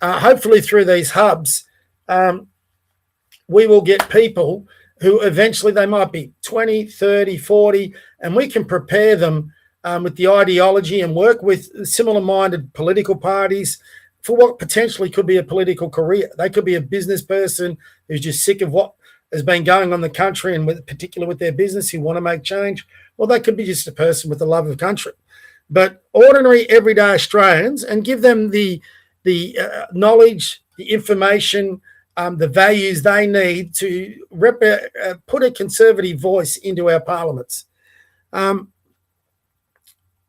hopefully through these hubs, we will get people who eventually they might be 20, 30, 40, and we can prepare them with the ideology and work with similar-minded political parties for what potentially could be a political career. They could be a business person who's just sick of what has been going on in the country and particularly with their business who want to make change. Well, they could be just a person with a love of country. But ordinary, everyday Australians, and give them the knowledge, the information, the values they need to put a conservative voice into our parliaments.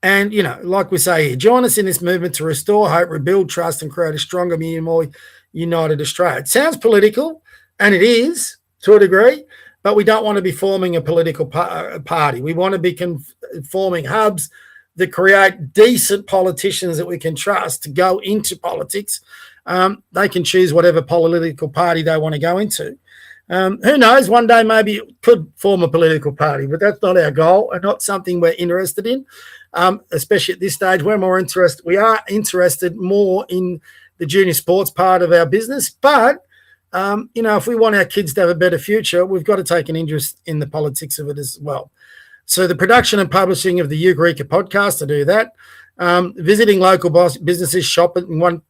And, like we say here, join us in this movement to restore hope, rebuild trust and create a stronger, more united Australia. It sounds political, and it is to a degree, but we don't want to be forming a political party. We want to be forming hubs that create decent politicians that we can trust to go into politics. They can choose whatever political party they want to go into. Who knows, one day maybe it could form a political party, but that's not our goal and not something we're interested in, especially at this stage. We are interested more in the junior sports part of our business, but If we want our kids to have a better future, we've got to take an interest in the politics of it as well. So the production and publishing of the Eureka Podcast, I do that. Visiting local businesses, shop in one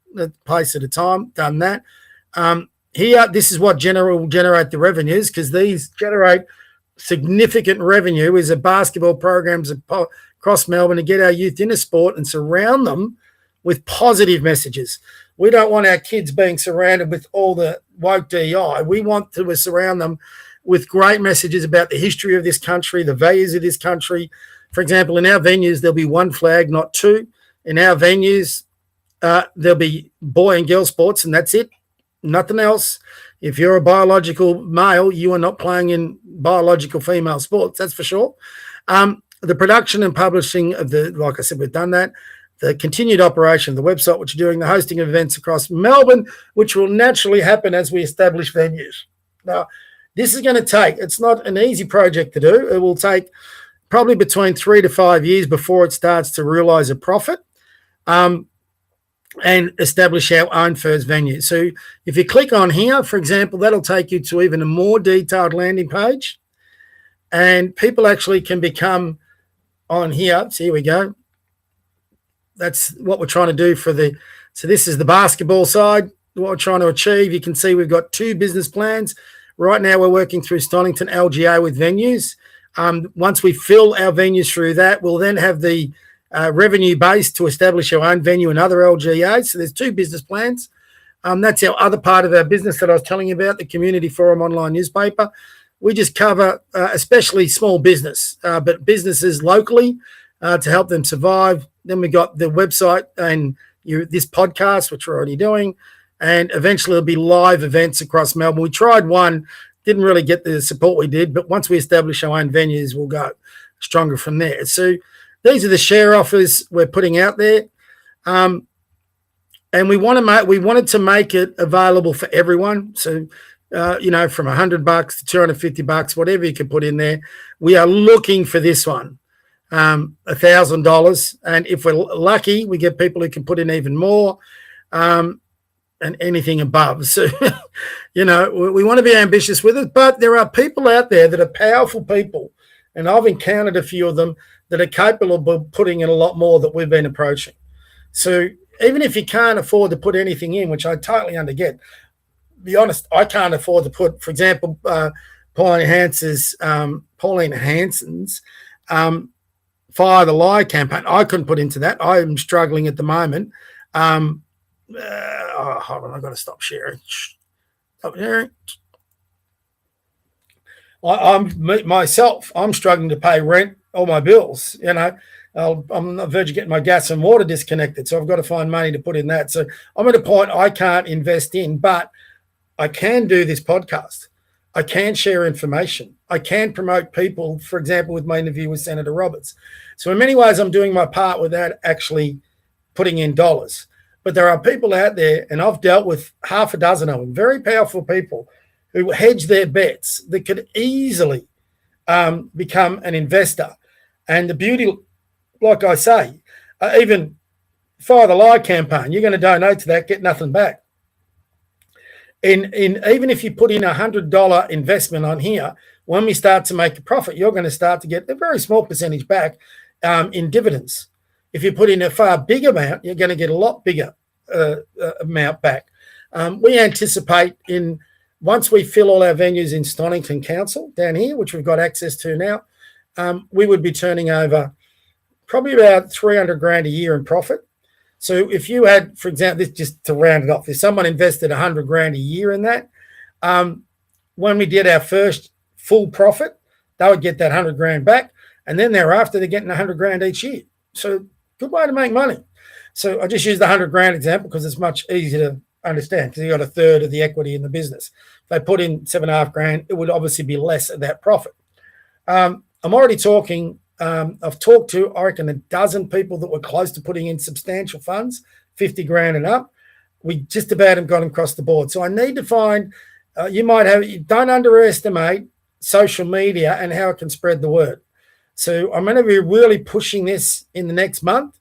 place at a time, done that. Here, this is what will generate the revenues, because these generate significant revenue, is a basketball programs across Melbourne to get our youth into sport and surround them with positive messages. We don't want our kids being surrounded with all the woke DI. We want to surround them with great messages about the history of this country, the values of this country. For example, in our venues, there'll be one flag, not two. In our venues, there'll be boy and girl sports, and that's it. Nothing else. If you're a biological male, you are not playing in biological female sports, that's for sure. The production and publishing of like I said, we've done that. The continued operation of the website, which we're doing, the hosting of events across Melbourne, which will naturally happen as we establish venues. Now, this is going to take, it's not an easy project to do. It will take probably between 3 to 5 years before it starts to realise a profit. And establish our own first venue. So if you click on here, for example, that'll take you to even a more detailed landing page, and people actually can become on here. So here we go. That's what we're trying to do so this is the basketball side, what we're trying to achieve. You can see we've got 2 business plans. Right now we're working through Stonington LGA with venues. Once we fill our venues through that, we'll then have the revenue base to establish our own venue and other LGAs. So there's 2 business plans. That's our other part of our business that I was telling you about, the Community Forum online newspaper. We just cover especially small business, but businesses locally to help them survive. Then we got the website and this podcast, which we're already doing, and eventually there'll be live events across Melbourne. We tried one, didn't really get the support we did, but once we establish our own venues, we'll go stronger from there. So these are the share offers we're putting out there, and we wanted to make it available for everyone. So, from $100 to $250, whatever you can put in there. We are looking for this one, $1,000, and if we're lucky, we get people who can put in even more, and anything above. So, we want to be ambitious with it, but there are people out there that are powerful people, and I've encountered a few of them that are capable of putting in a lot more that we've been approaching. So even if you can't afford to put anything in, which I totally underget, be honest, I can't afford to put, for example, Pauline Hanson's Fire the Lie campaign. I couldn't put into that. I am struggling at the moment. Hold on, I've got to stop sharing. Stop sharing. I'm struggling to pay rent, all my bills. I'm on the verge of getting my gas and water disconnected, so I've got to find money to put in that. So I'm at a point I can't invest in, but I can do this podcast. I can share information. I can promote people, for example, with my interview with Senator Roberts. So in many ways, I'm doing my part without actually putting in dollars. But there are people out there, and I've dealt with half a dozen of them, very powerful people who hedge their bets that could easily become an investor. And the beauty, like I say, even Fire the Lie campaign, you're going to donate to that, get nothing back. Even if you put in $100 investment on here, when we start to make a profit, you're going to start to get a very small percentage back in dividends. If you put in a far bigger amount, you're going to get a lot bigger amount back. We anticipate once we fill all our venues in Stonington Council down here, which we've got access to now, we would be turning over probably about $300,000 a year in profit. So if you had, for example, this just to round it off, if someone invested $100,000 a year in that, when we did our first full profit, they would get that $100,000 back, and then thereafter they're getting $100,000 each year. So good way to make money. So I just used the $100,000 example because it's much easier to understand, because you got a third of the equity in the business. If they put in $7,500, it would obviously be less of that profit. I'm already talking. I've talked to, I reckon, a dozen people that were close to putting in substantial funds, $50,000 and up. We just about have got them across the board. So I need to find, don't underestimate social media and how it can spread the word. So I'm going to be really pushing this in the next month,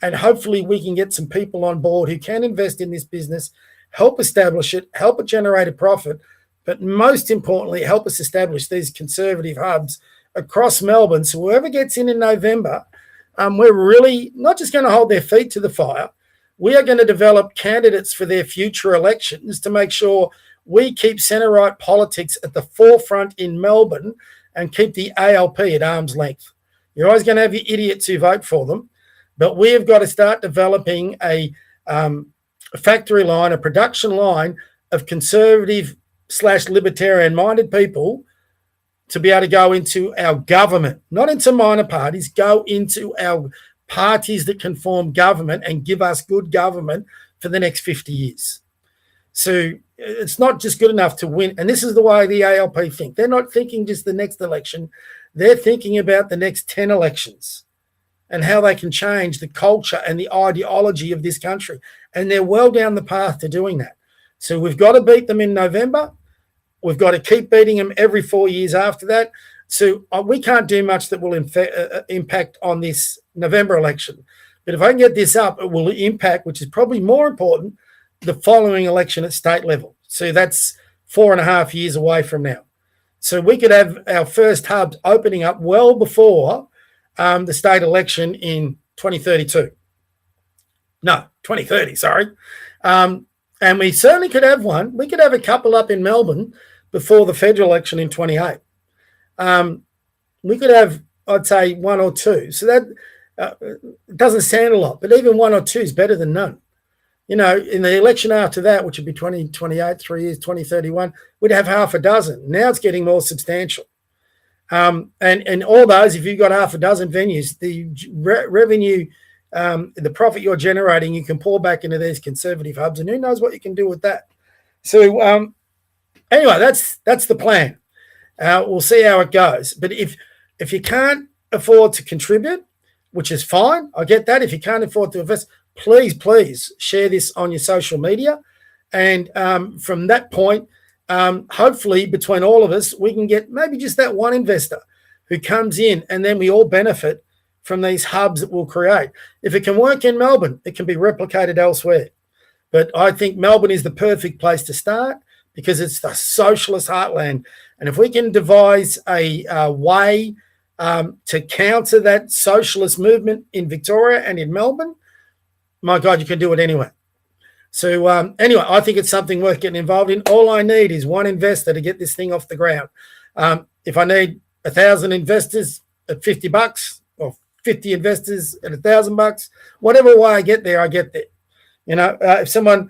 and hopefully we can get some people on board who can invest in this business help establish it, help it generate a profit, but most importantly, help us establish these conservative hubs across Melbourne. So whoever gets in November, we're really not just going to hold their feet to the fire. We are going to develop candidates for their future elections to make sure we keep centre-right politics at the forefront in Melbourne and keep the ALP at arm's length. You're always going to have your idiots who vote for them, but we have got to start developing a factory line, a production line of conservative/libertarian-minded people to be able to go into our government, not into minor parties, go into our parties that can form government and give us good government for the next 50 years. So it's not just good enough to win. And this is the way the ALP think. They're not thinking just the next election. They're thinking about the next 10 elections and how they can change the culture and the ideology of this country. And they're well down the path to doing that. So we've got to beat them in November. We've got to keep beating them every 4 years after that. So we can't do much that will impact on this November election. But if I can get this up, it will impact, which is probably more important, the following election at state level. So that's 4.5 years away from now. So we could have our first hubs opening up well before the state election in 2032. No, 2030, sorry. And we certainly could have one. We could have a couple up in Melbourne before the federal election in 28. We could have, I'd say, one or two. So that doesn't sound a lot, but even one or two is better than none. You know, in the election after that, which would be 2028, 3 years, 2031, we'd have half a dozen. Now it's getting more substantial. And all those, if you've got half a dozen venues, the revenue, the profit you're generating, you can pour back into these conservative hubs, and who knows what you can do with that. So anyway, that's the plan. We'll see how it goes. But if you can't afford to contribute, which is fine, I get that. If you can't afford to invest, please share this on your social media. And from that point, hopefully between all of us, we can get maybe just that one investor who comes in, and then we all benefit from these hubs that we'll create. If it can work in Melbourne, it can be replicated elsewhere. But I think Melbourne is the perfect place to start because it's the socialist heartland. And if we can devise a way to counter that socialist movement in Victoria and in Melbourne, my God, you can do it anywhere. So anyway, I think it's something worth getting involved in. All I need is one investor to get this thing off the ground. If I need 1,000 investors at $50 or 50 investors at $1,000, whatever way I get there, I get there. You know, if someone,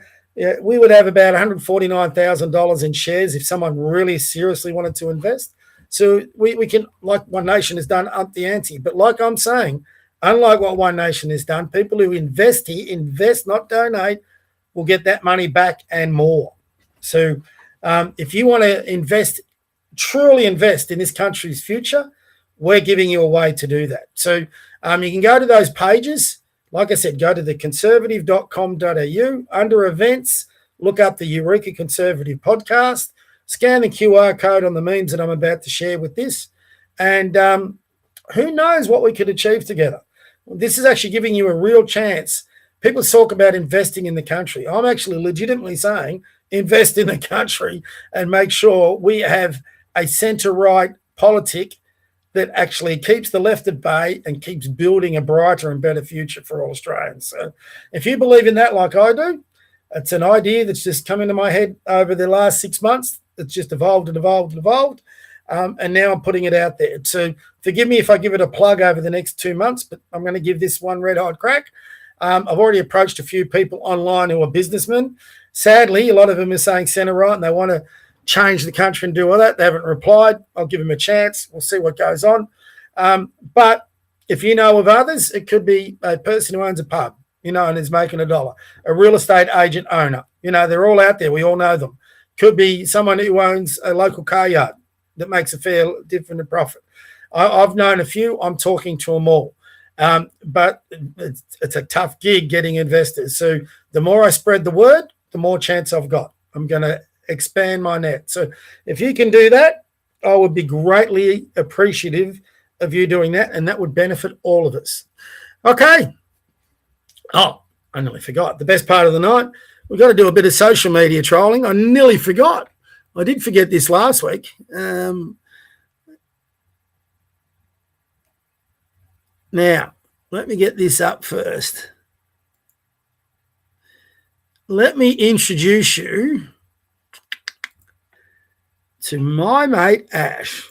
we would have about $149,000 in shares if someone really seriously wanted to invest. So we can, like One Nation has done, up the ante. But like I'm saying, unlike what One Nation has done, people who invest here, invest, not donate, will get that money back and more. So if you want to invest, truly invest in this country's future, we're giving you a way to do that. So you can go to those pages. Like I said, go to theconservative.com.au. Under events, look up the Eureka Conservative Podcast, scan the QR code on the memes that I'm about to share with this, and who knows what we could achieve together. This is actually giving you a real chance. People talk about investing in the country. I'm actually legitimately saying invest in the country and make sure we have a centre-right politic that actually keeps the left at bay and keeps building a brighter and better future for all Australians. So if you believe in that like I do, it's an idea that's just come into my head over the last 6 months. It's just evolved and evolved and evolved. And now I'm putting it out there. So forgive me if I give it a plug over the next 2 months, but I'm going to give this one red-hot crack. I've already approached a few people online who are businessmen. Sadly, a lot of them are saying centre-right and they want to change the country and do all that. They haven't replied. I'll give them a chance. We'll see what goes on. But if you know of others, it could be a person who owns a pub, and is making $1, a real estate agent owner. They're all out there. We all know them. Could be someone who owns a local car yard that makes a fair different profit. I've known a few. I'm talking to them all. But it's a tough gig getting investors. So the more I spread the word, the more chance I've got. I'm going to expand my net. So if you can do that, I would be greatly appreciative of you doing that, and that would benefit all of us. Okay. Oh, I nearly forgot. The best part of the night, we've got to do a bit of social media trolling. I nearly forgot. I did forget this last week. Now, let me get this up first. Let me introduce you to my mate, Ash.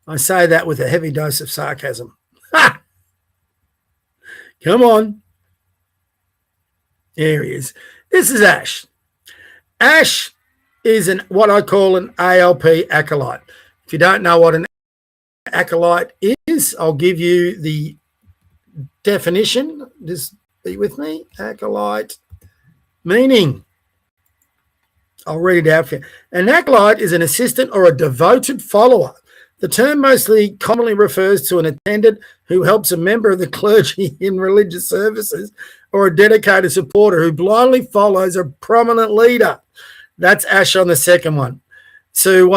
I say that with a heavy dose of sarcasm. Ha! Come on. There he is. This is Ash. Ash is what I call an ALP acolyte. If you don't know what an acolyte is, I'll give you the definition. Just be with me. Acolyte meaning. I'll read it out for you. An acolyte is an assistant or a devoted follower. The term commonly refers to an attendant who helps a member of the clergy in religious services, or a dedicated supporter who blindly follows a prominent leader. That's Ash on the second one. So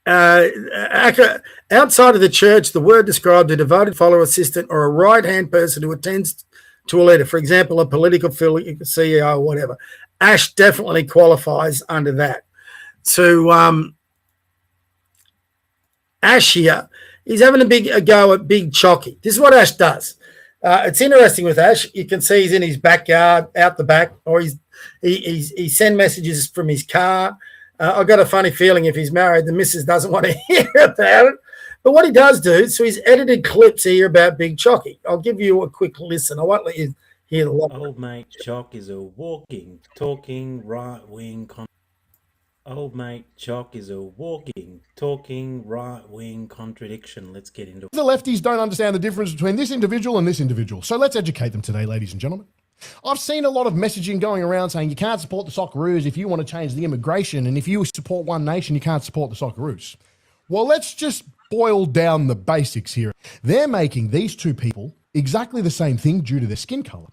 outside of the church, the word described a devoted follower, assistant, or a right-hand person who attends to a leader, for example, a political CEO or whatever. Ash definitely qualifies under that. So Ash here, he's having a go at Big Chocky. This is what Ash does. It's interesting with Ash. You can see he's in his backyard, out the back, or he sends messages from his car. I've got a funny feeling if he's married, the missus doesn't want to hear about it. But what he does do, so he's edited clips here about Big Chocky. I'll give you a quick listen. I won't let you hear the lot. Old mate Chock is a walking, talking, right-wing... Old mate Chock is a walking, talking, right-wing contradiction. Let's get into it. The lefties don't understand the difference between this individual and this individual. So let's educate them today, ladies and gentlemen. I've seen a lot of messaging going around saying you can't support the Socceroos if you want to change the immigration, and if you support One Nation, you can't support the Socceroos. Well, let's just boil down the basics here. They're making these two people exactly the same thing due to their skin color.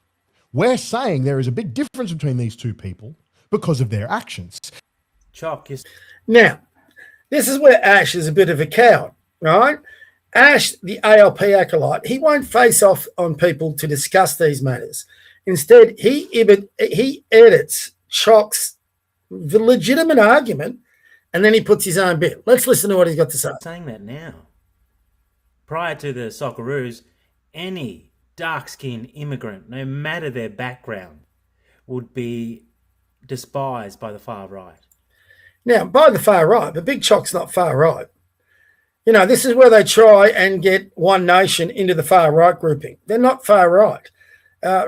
We're saying there is a big difference between these two people because of their actions. Chock is... Now, this is where Ash is a bit of a coward, right? Ash, the ALP acolyte, he won't face off on people to discuss these matters. Instead, he edits Chock's legitimate argument, and then he puts his own bit. Let's listen to what he's got to say. Saying that now. Prior to the Socceroos, any dark-skinned immigrant, no matter their background, would be despised by the far right. Now, by the far right, but Big Chock's not far right. You know, this is where they try and get One Nation into the far right grouping. They're not far right.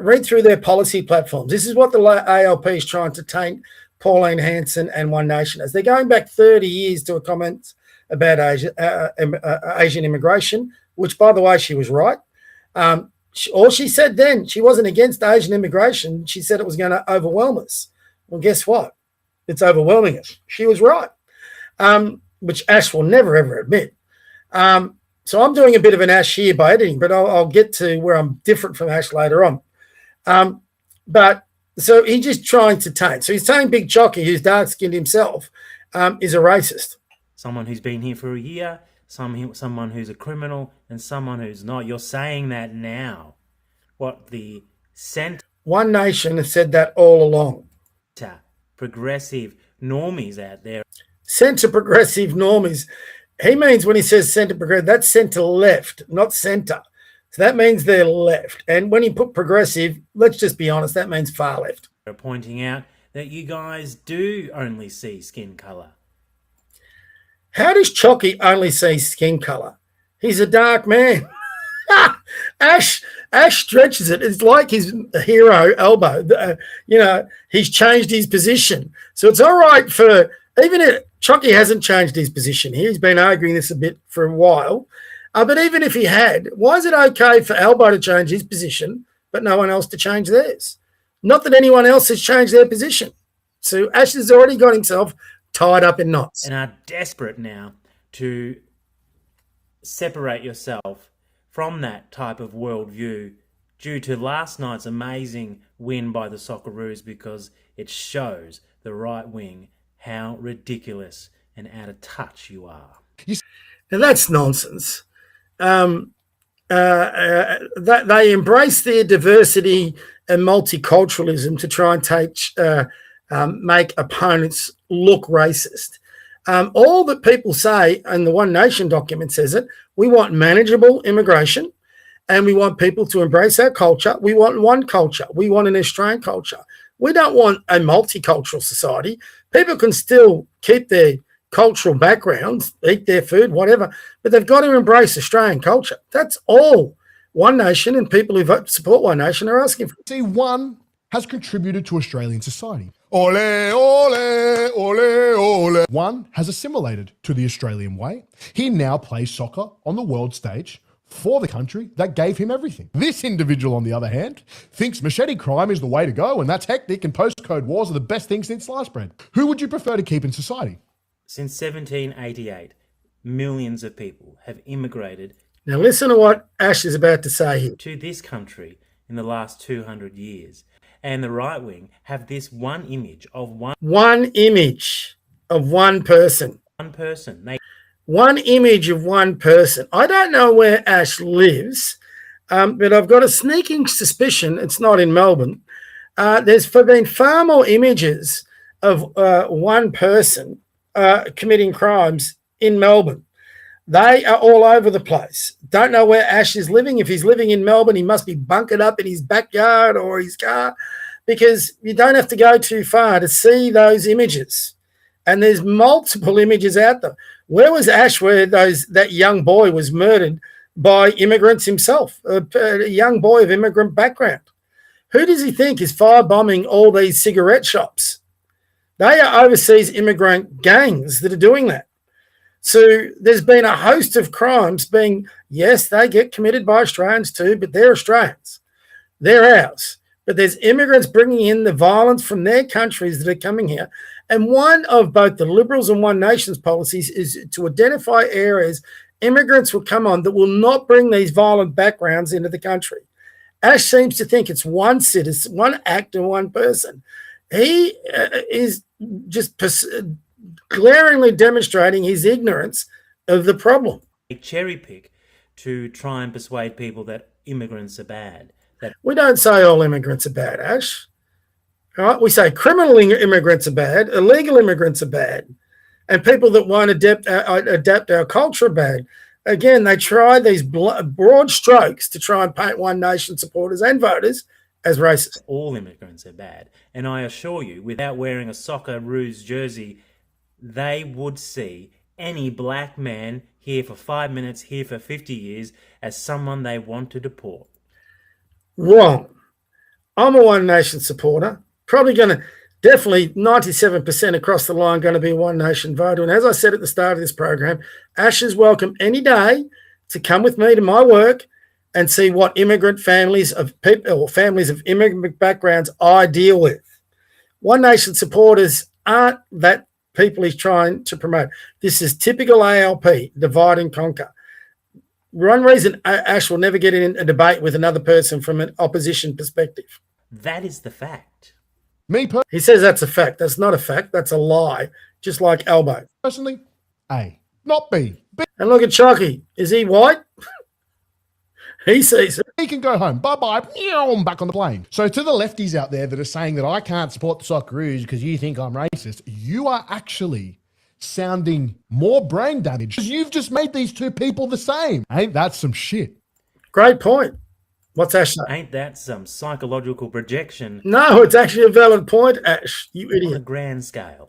Read through their policy platforms. This is what the ALP is trying to taint Pauline Hanson and One Nation as. They're going back 30 years to a comment about Asian immigration, which, by the way, she was right. All she said then, she wasn't against Asian immigration. She said it was going to overwhelm us. Well, guess what? It's overwhelming us. She was right, which Ash will never, ever admit. So I'm doing a bit of an Ash here by editing, but I'll get to where I'm different from Ash later on. But so he's just trying to taint. So he's saying Big Chocky, who's dark-skinned himself, is a racist. Someone who's been here for a year, someone who's a criminal, and someone who's not. You're saying that now. What the centre... One Nation has said that all along. Progressive normies out there. Centre progressive normies. He means when he says centre progressive, that's centre left, not centre. So that means they're left. And when you put progressive, let's just be honest, that means far left. They're pointing out that you guys do only see skin colour. How does Chocky only see skin colour? He's a dark man. Ash stretches it. It's like his hero elbow. He's changed his position. So it's all right for, even if Chocky hasn't changed his position here. He's been arguing this a bit for a while. But even if he had, why is it okay for Elbow to change his position, but no one else to change theirs? Not that anyone else has changed their position. So Ash has already got himself tied up in knots. And are desperate now to separate yourself from that type of worldview due to last night's amazing win by the Socceroos, because it shows the right wing how ridiculous and out of touch you are. Now that's nonsense. that they embrace their diversity and multiculturalism to try and make opponents look racist. All that people say, and the One Nation document says it, we want manageable immigration and we want people to embrace our culture. We want one culture. We want an Australian culture. We don't want a multicultural society. People can still keep their cultural backgrounds, eat their food, whatever, but they've got to embrace Australian culture. That's all One Nation and people who support One Nation are asking for. See, One has contributed to Australian society. Ole, ole, ole, ole. One has assimilated to the Australian way. He now plays soccer on the world stage for the country that gave him everything. This individual, on the other hand, thinks machete crime is the way to go and that's hectic and postcode wars are the best thing since sliced bread. Who would you prefer to keep in society? Since 1788, millions of people have immigrated. Now listen to what Ash is about to say here. To this country in the last 200 years. And the right wing have this one image of one image of one person. One person. One image of one person. I don't know where Ash lives, but I've got a sneaking suspicion it's not in Melbourne. There's been far more images of one person committing crimes in Melbourne. They are all over the place. Don't know where Ash is living. If he's living in Melbourne, he must be bunkered up in his backyard or his car, because you don't have to go too far to see those images. And there's multiple images out there. Where was Ash where that young boy was murdered by immigrants himself, a young boy of immigrant background? Who does he think is firebombing all these cigarette shops? They are overseas immigrant gangs that are doing that. So there's been a host of crimes being, yes, they get committed by Australians too, but they're Australians. They're ours. But there's immigrants bringing in the violence from their countries that are coming here. And one of both the Liberals and One Nation's policies is to identify areas immigrants will come on that will not bring these violent backgrounds into the country. Ash seems to think it's one citizen, one act and one person. He is just glaringly demonstrating his ignorance of the problem. Cherry pick to try and persuade people that immigrants are bad. We don't say all immigrants are bad, Ash. All right? We say criminal immigrants are bad, illegal immigrants are bad, and people that won't adapt our culture are bad. Again, they try these broad strokes to try and paint One Nation supporters and voters as racist. All immigrants are bad. And I assure you, without wearing a Socceroos jersey, they would see any black man here for 5 minutes, here for 50 years, as someone they want to deport. Wrong. I'm a One Nation supporter. Probably going to, definitely 97% across the line going to be a One Nation voter. And as I said at the start of this program, Ash is welcome any day to come with me to my work and see what immigrant families of people or families of immigrant backgrounds I deal with. One Nation supporters aren't that people he's trying to promote. This is typical ALP, divide and conquer. One reason Ash will never get in a debate with another person from an opposition perspective. That is the fact. He says that's a fact. That's not a fact. That's a lie. Just like Albo. Personally, A, not B. B. And look at Chalky. Is he white? He sees it. He can go home. Bye-bye. I'm back on the plane. So to the lefties out there that are saying that I can't support the Socceroos because you think I'm racist, you are actually sounding more brain damage because you've just made these two people the same. Ain't that some shit? Great point. What's Ash saying? Ain't that some psychological projection? No, it's actually a valid point, Ash. You idiot. On a grand scale.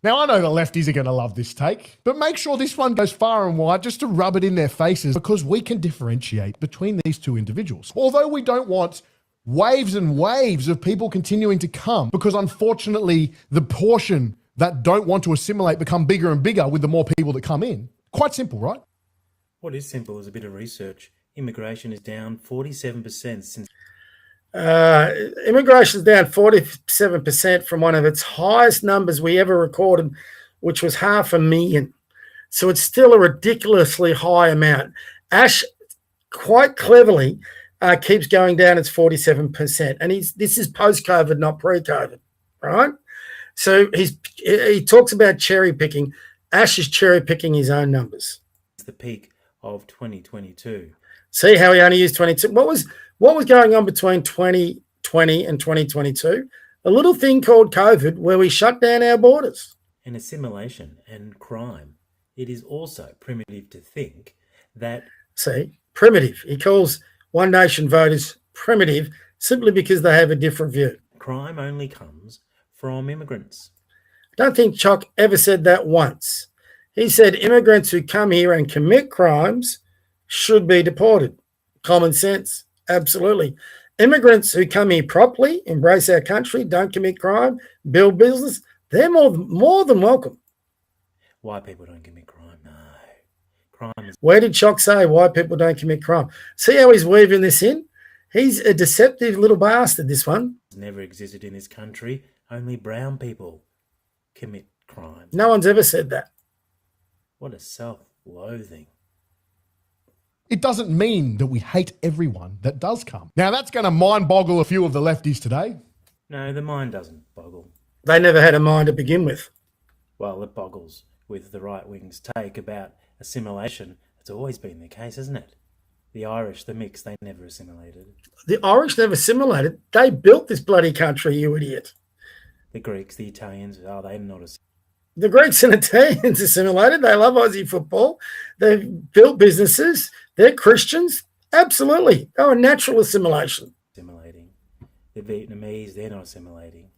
Now, I know the lefties are going to love this take, but make sure this one goes far and wide just to rub it in their faces because we can differentiate between these two individuals. Although we don't want waves and waves of people continuing to come because unfortunately the portion that don't want to assimilate become bigger and bigger with the more people that come in. Quite simple, right? What is simple is a bit of research. Immigration is down 47% since... Immigration is down 47% from one of its highest numbers we ever recorded, which was 500,000. So it's still a ridiculously high amount. Ash quite cleverly keeps going down. It's 47%, and this is post-COVID, not pre-COVID, right? So he talks about cherry picking. Ash is cherry picking his own numbers. It's the peak of 2022. See how he only used 22. What was going on between 2020 and 2022? A little thing called COVID where we shut down our borders. And assimilation and crime. It is also primitive to think that... See, primitive. He calls One Nation voters primitive simply because they have a different view. Crime only comes from immigrants. I don't think Chock ever said that once. He said immigrants who come here and commit crimes should be deported. Common sense, absolutely. Immigrants who come here properly, embrace our country, don't commit crime, build business, they're more than welcome. White people don't commit crime, no. Crime is... Where did Chock say white people don't commit crime? See how he's weaving this in? He's a deceptive little bastard, this one. Never existed in this country. Only brown people commit crime. No one's ever said that. What a self-loathing. It doesn't mean that we hate everyone that does come. Now, that's going to mind-boggle a few of the lefties today. No, the mind doesn't boggle. They never had a mind to begin with. Well, it boggles with the right-wing's take about assimilation. It's always been the case, isn't it? The Irish, the mix, they never assimilated. The Irish never assimilated. They built this bloody country, you idiot. The Greeks, the Italians, they're not assimilated. The Greeks and Italians assimilated. They love Aussie football. They've built businesses. They're Christians. Absolutely. They were natural assimilation. Assimilating. The Vietnamese, they're not assimilating.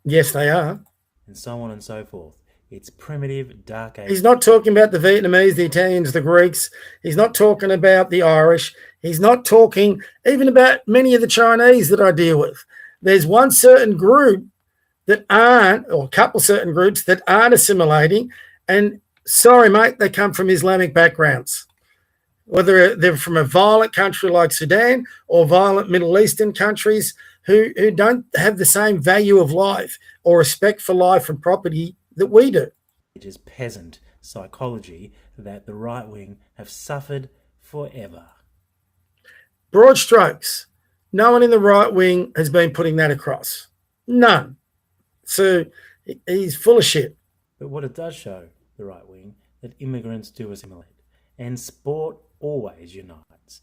Yes, they are. And so on and so forth. It's primitive, dark age. He's not talking about the Vietnamese, the Italians, the Greeks. He's not talking about the Irish. He's not talking even about many of the Chinese that I deal with. There's one certain group that aren't, or a couple certain groups that aren't assimilating. And sorry, mate, they come from Islamic backgrounds. Whether they're from a violent country like Sudan or violent Middle Eastern countries who don't have the same value of life or respect for life and property that we do. It is peasant psychology that the right wing have suffered forever. Broad strokes. No one in the right wing has been putting that across. None. So he's full of shit. But what it does show, the right wing, that immigrants do assimilate. And sport always unites.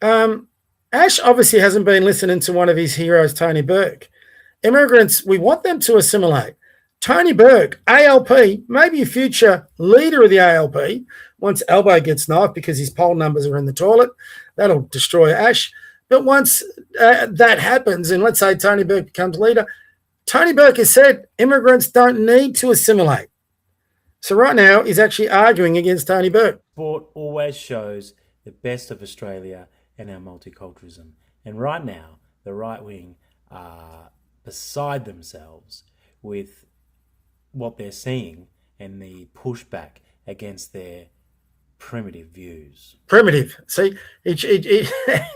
Ash obviously hasn't been listening to one of his heroes, Tony Burke. Immigrants, we want them to assimilate. Tony Burke, ALP, maybe a future leader of the ALP, once Albo gets knifed because his poll numbers are in the toilet. That'll destroy Ash. But once that happens, and let's say Tony Burke becomes leader, Tony Burke has said immigrants don't need to assimilate. So right now he's actually arguing against Tony Burke. Sport always shows the best of Australia and our multiculturalism. And right now, the right wing are beside themselves with what they're seeing and the pushback against their primitive views. Primitive. See, it's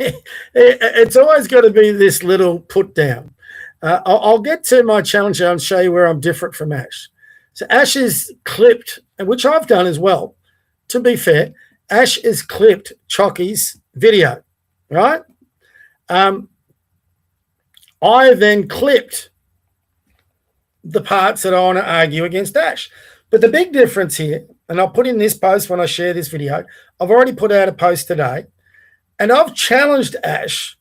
always got to be this little put down. I'll get to my challenge and show you where I'm different from Ash. So Ash is clipped, which I've done as well. To be fair, Ash is clipped Chocky's video, right? I then clipped the parts that I want to argue against Ash. But the big difference here, and I'll put in this post when I share this video, I've already put out a post today, and I've challenged Ash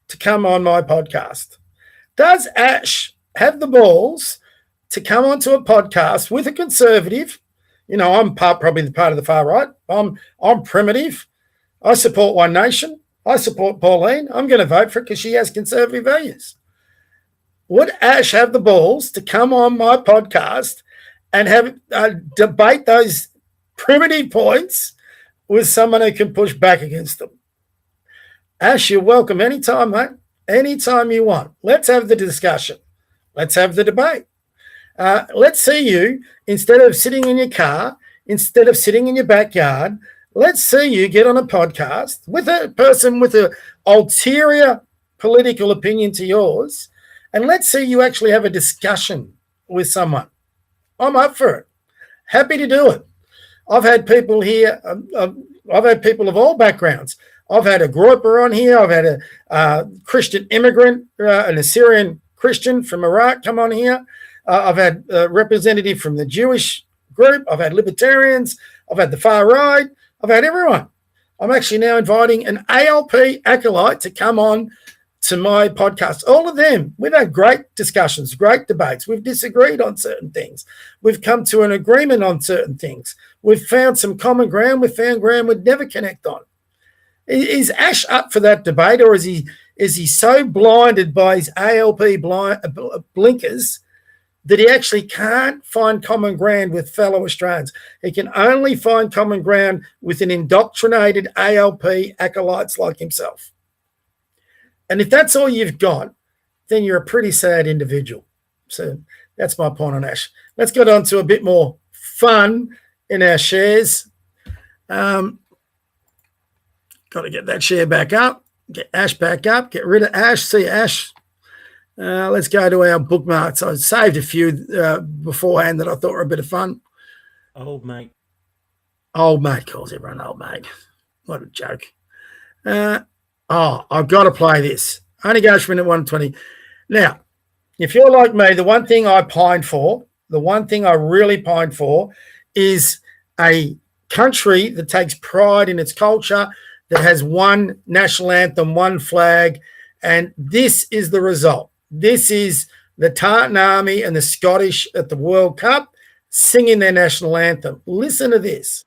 to come on my podcast. Does Ash have the balls to come onto a podcast with a conservative? You know, I'm probably the part of the far right. I'm primitive. I support One Nation. I support Pauline. I'm going to vote for it because she has conservative values. Would Ash have the balls to come on my podcast and have debate those primitive points with someone who can push back against them? Ash, you're welcome anytime, mate. Anytime you want. Let's have the discussion. Let's have the debate. Let's see you, instead of sitting in your car, instead of sitting in your backyard, let's see you get on a podcast with a person with an ulterior political opinion to yours, and let's see you actually have a discussion with someone. I'm up for it. Happy to do it. I've had people here, I've had people of all backgrounds. I've had a Groiper on here. I've had a Christian immigrant, an Assyrian Christian from Iraq come on here. I've had a representative from the Jewish group. I've had libertarians. I've had the far right. I've had everyone. I'm actually now inviting an ALP acolyte to come on to my podcast. All of them. We've had great discussions, great debates. We've disagreed on certain things. We've come to an agreement on certain things. We've found some common ground. We've found ground we'd never connect on. Is Ash up for that debate, or is he so blinded by his ALP blinkers that he actually can't find common ground with fellow Australians? He can only find common ground with an indoctrinated ALP acolytes like himself. And if that's all you've got, then you're a pretty sad individual. So that's my point on Ash. Let's get on to a bit more fun in our shares. Got to get that share back up, get Ash back up, get rid of Ash, see Ash. Let's go to our bookmarks. I saved a few beforehand that I thought were a bit of fun. Old mate. Old mate calls everyone old mate. What a joke. I've got to play this. Only goes for minute 120. Now, if you're like me, the one thing I pined for, the one thing I really pined for is a country that takes pride in its culture, that has one national anthem, one flag, and this is the result. This is the Tartan Army and the Scottish at the World Cup singing their national anthem. Listen to this.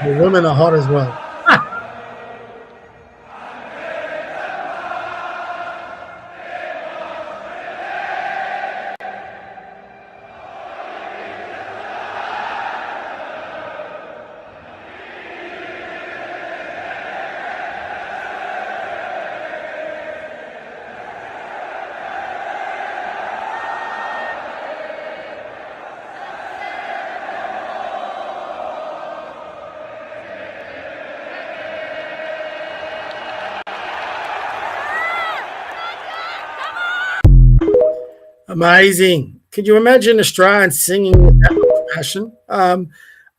The women are hot as well. Amazing. Could you imagine Australians singing with that much passion?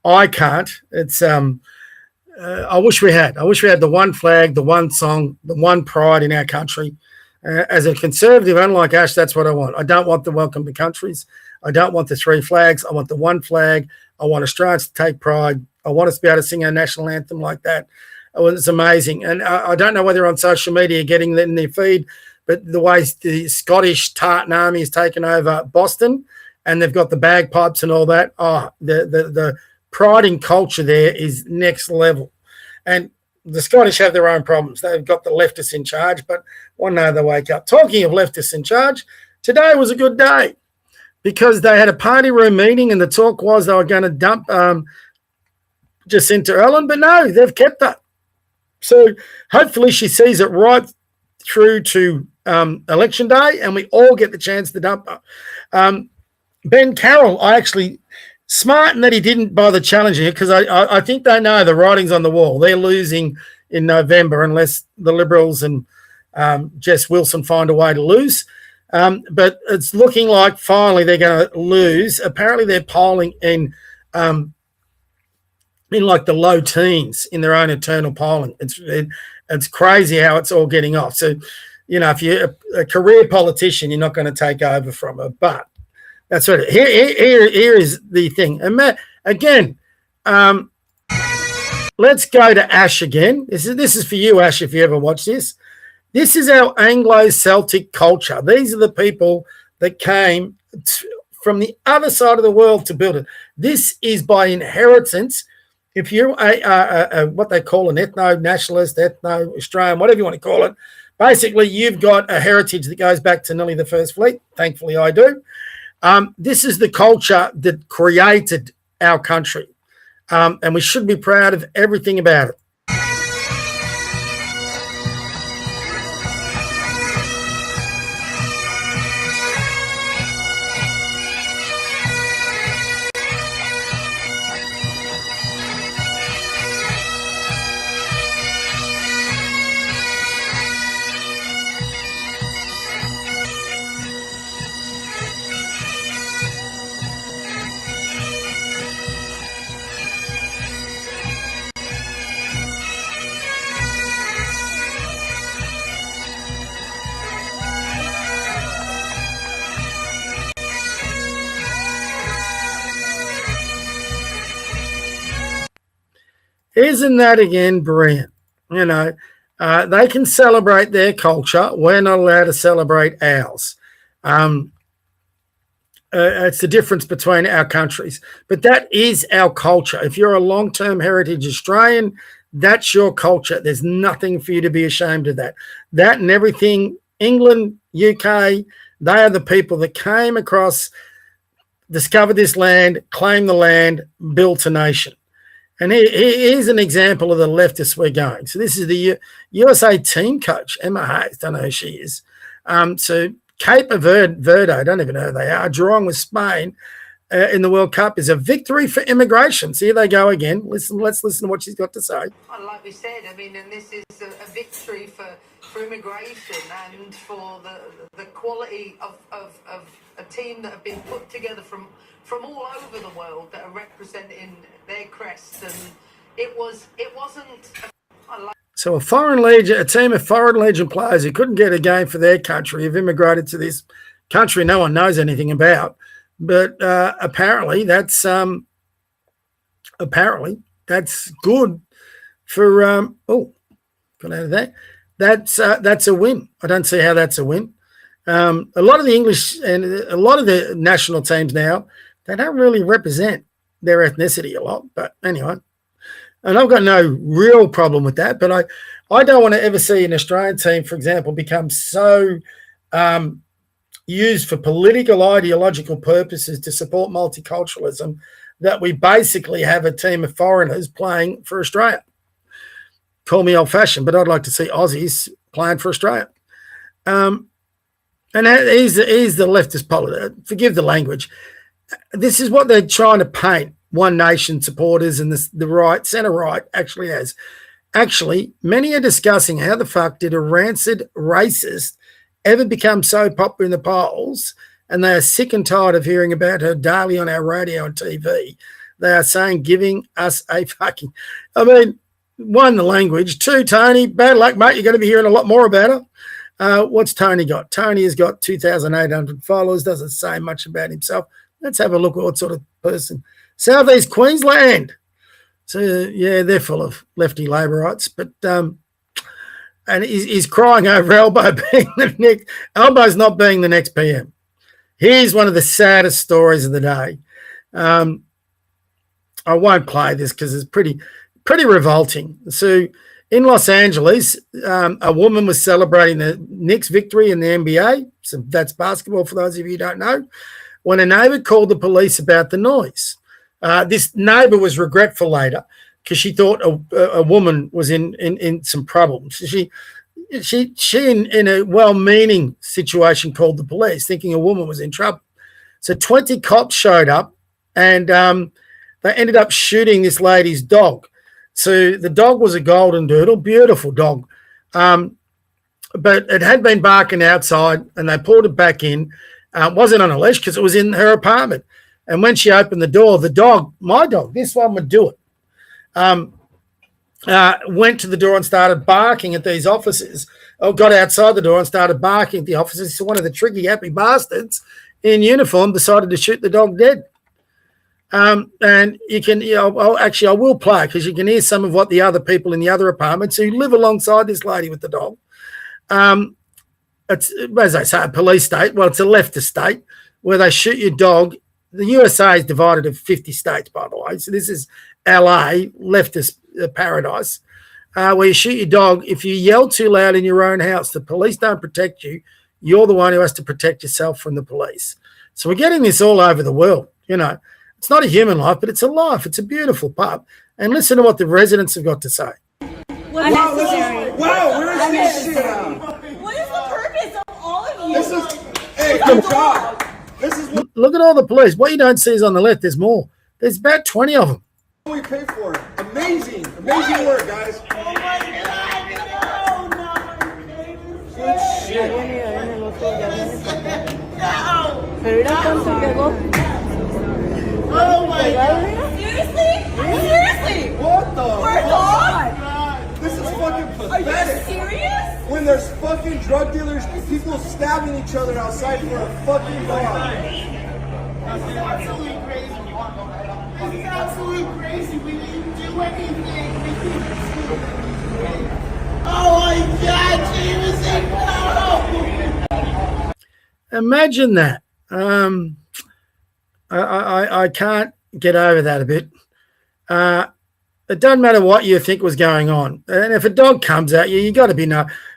I can't. It's I wish we had. I wish we had the one flag, the one song, the one pride in our country. As a conservative, unlike Ash, that's what I want. I don't want the welcome to countries. I don't want the three flags. I want the one flag. I want Australians to take pride. I want us to be able to sing our national anthem like that. It's amazing. And I don't know whether on social media getting that in their feed, but the way the Scottish Tartan Army has taken over Boston and they've got the bagpipes and all that, the pride in culture there is next level. And the Scottish have their own problems. They've got the leftists in charge, but one day they wake up. Talking of leftists in charge, today was a good day because they had a party room meeting and the talk was they were going to dump Jacinta Ardern, but no, they've kept her. So hopefully she sees it right through to election day and we all get the chance to dump her. Ben Carroll, I actually smart in that he didn't bother challenging it because I think they know the writing's on the wall. They're losing in November unless the Liberals and Jess Wilson find a way to lose. But it's looking like finally they're going to lose. Apparently they're polling in like the low teens in their own internal polling. It's crazy how it's all getting off. So, you know, if you're a career politician, you're not going to take over from her. But that's what here is the thing. And Matt, again, let's go to Ash again. This is for you, Ash, if you ever watch this. This is our Anglo-Celtic culture. These are the people that came from the other side of the world to build it. This is by inheritance. If you're what they call an ethno-nationalist, ethno-Australian, whatever you want to call it, basically you've got a heritage that goes back to nearly the First Fleet. Thankfully, I do. This is the culture that created our country, and we should be proud of everything about it. Isn't that again brilliant? You know, they can celebrate their culture. We're not allowed to celebrate ours. It's the difference between our countries. But that is our culture. If you're a long-term heritage Australian, that's your culture. There's nothing for you to be ashamed of that. That and everything, England, UK, they are the people that came across, discovered this land, claimed the land, built a nation. And here's an example of the leftists we're going. So this is the USA team coach, Emma Hayes. Don't know who she is. So Cape Verde, I don't even know who they are, drawing with Spain in the World Cup is a victory for immigration. So here they go again. Let's listen to what she's got to say. Like we said, I mean, and this is a victory for immigration and for the quality of a team that have been put together from all over the world that are representing their crest. And it wasn't. So a team of foreign legion players who couldn't get a game for their country have immigrated to this country no one knows anything about. But apparently that's good for got out of that. That's a win. I don't see how that's a win. A lot of the English and a lot of the national teams now, they don't really represent their ethnicity a lot. But anyway, and I've got no real problem with that. But I don't want to ever see an Australian team, for example, become so used for political, ideological purposes to support multiculturalism that we basically have a team of foreigners playing for Australia. Call me old-fashioned, but I'd like to see Aussies playing for Australia. And he's the leftist politics. Forgive the language. This is what they're trying to paint One Nation supporters and the right, centre-right actually has. Actually, many are discussing how the fuck did a rancid racist ever become so popular in the polls, and they are sick and tired of hearing about her daily on our radio and TV. They are saying giving us a fucking... I mean, one, the language. Two, Tony, bad luck, mate. You're going to be hearing a lot more about her. What's Tony got? Tony has got 2,800 followers, doesn't say much about himself. Let's have a look at what sort of person. Southeast Queensland. So, yeah, they're full of lefty Laborites, but... and he's crying over Albo being the next. Albo's not being the next PM. Here's one of the saddest stories of the day. I won't play this because it's pretty revolting. So in Los Angeles, a woman was celebrating the Knicks' victory in the NBA. So that's basketball for those of you who don't know. When a neighbor called the police about the noise, this neighbor was regretful later, because she thought a woman was in some problems. She in a well-meaning situation called the police, thinking a woman was in trouble. So 20 cops showed up, and they ended up shooting this lady's dog. So the dog was a golden doodle, beautiful dog, but it had been barking outside, and they pulled it back in. It wasn't on a leash because it was in her apartment. And when she opened the door, the dog, my dog, this one would do it. Went to the door and started barking at these officers. Got outside the door and started barking at the officers. So one of the tricky, happy bastards in uniform decided to shoot the dog dead. And you can, I will play because you can hear some of what the other people in the other apartments who live alongside this lady with the dog. It's, as I say, a police state. Well, it's a leftist state where they shoot your dog. The USA is divided into 50 states, by the way. So this is LA, leftist paradise, where you shoot your dog. If you yell too loud in your own house, the police don't protect you. You're the one who has to protect yourself from the police. So we're getting this all over the world. You know, it's not a human life, but it's a life. It's a beautiful pub. And listen to what the residents have got to say. Wow, where is this shit at? What is the purpose of all of you? Look at all the police. What you don't see is on the left, there's more. There's about 20 of them. We pay for it. Amazing work, guys. Oh my God, no. Good shit. Oh my God. Seriously? What the We're fuck? This is fucking Are you pathetic. serious? When there's fucking drug dealers, people stabbing each other outside for a fucking bar. This is absolutely crazy. is absolutely crazy. We didn't do anything. Oh my God, Jameson, no! Imagine that. I can't get over that a bit. It doesn't matter what you think was going on. And if a dog comes at you, you got to be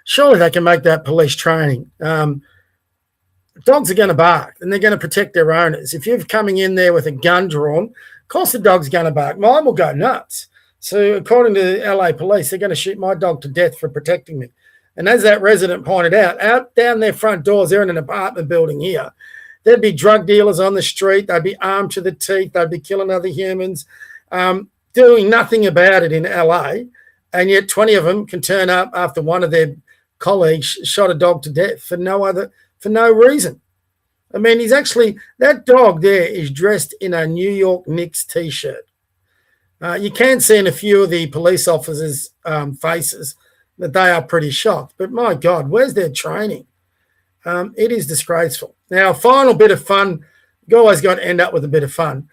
surely they can make that police training. Dogs are going to bark and they're going to protect their owners. If you're coming in there with a gun drawn, of course the dog's going to bark. Mine will go nuts. So according to the LA police, they're going to shoot my dog to death for protecting me. And as that resident pointed out down their front doors, they're in an apartment building here. There'd be drug dealers on the street. They'd be armed to the teeth. They'd be killing other humans, doing nothing about it in LA. And yet 20 of them can turn up after one of their colleagues shot a dog to death for no reason. I mean, that dog there is dressed in a New York Knicks T-shirt. You can see in a few of the police officers' faces that they are pretty shocked. But my God, where's their training? It is disgraceful. Now, final bit of fun. You always got to end up with a bit of fun.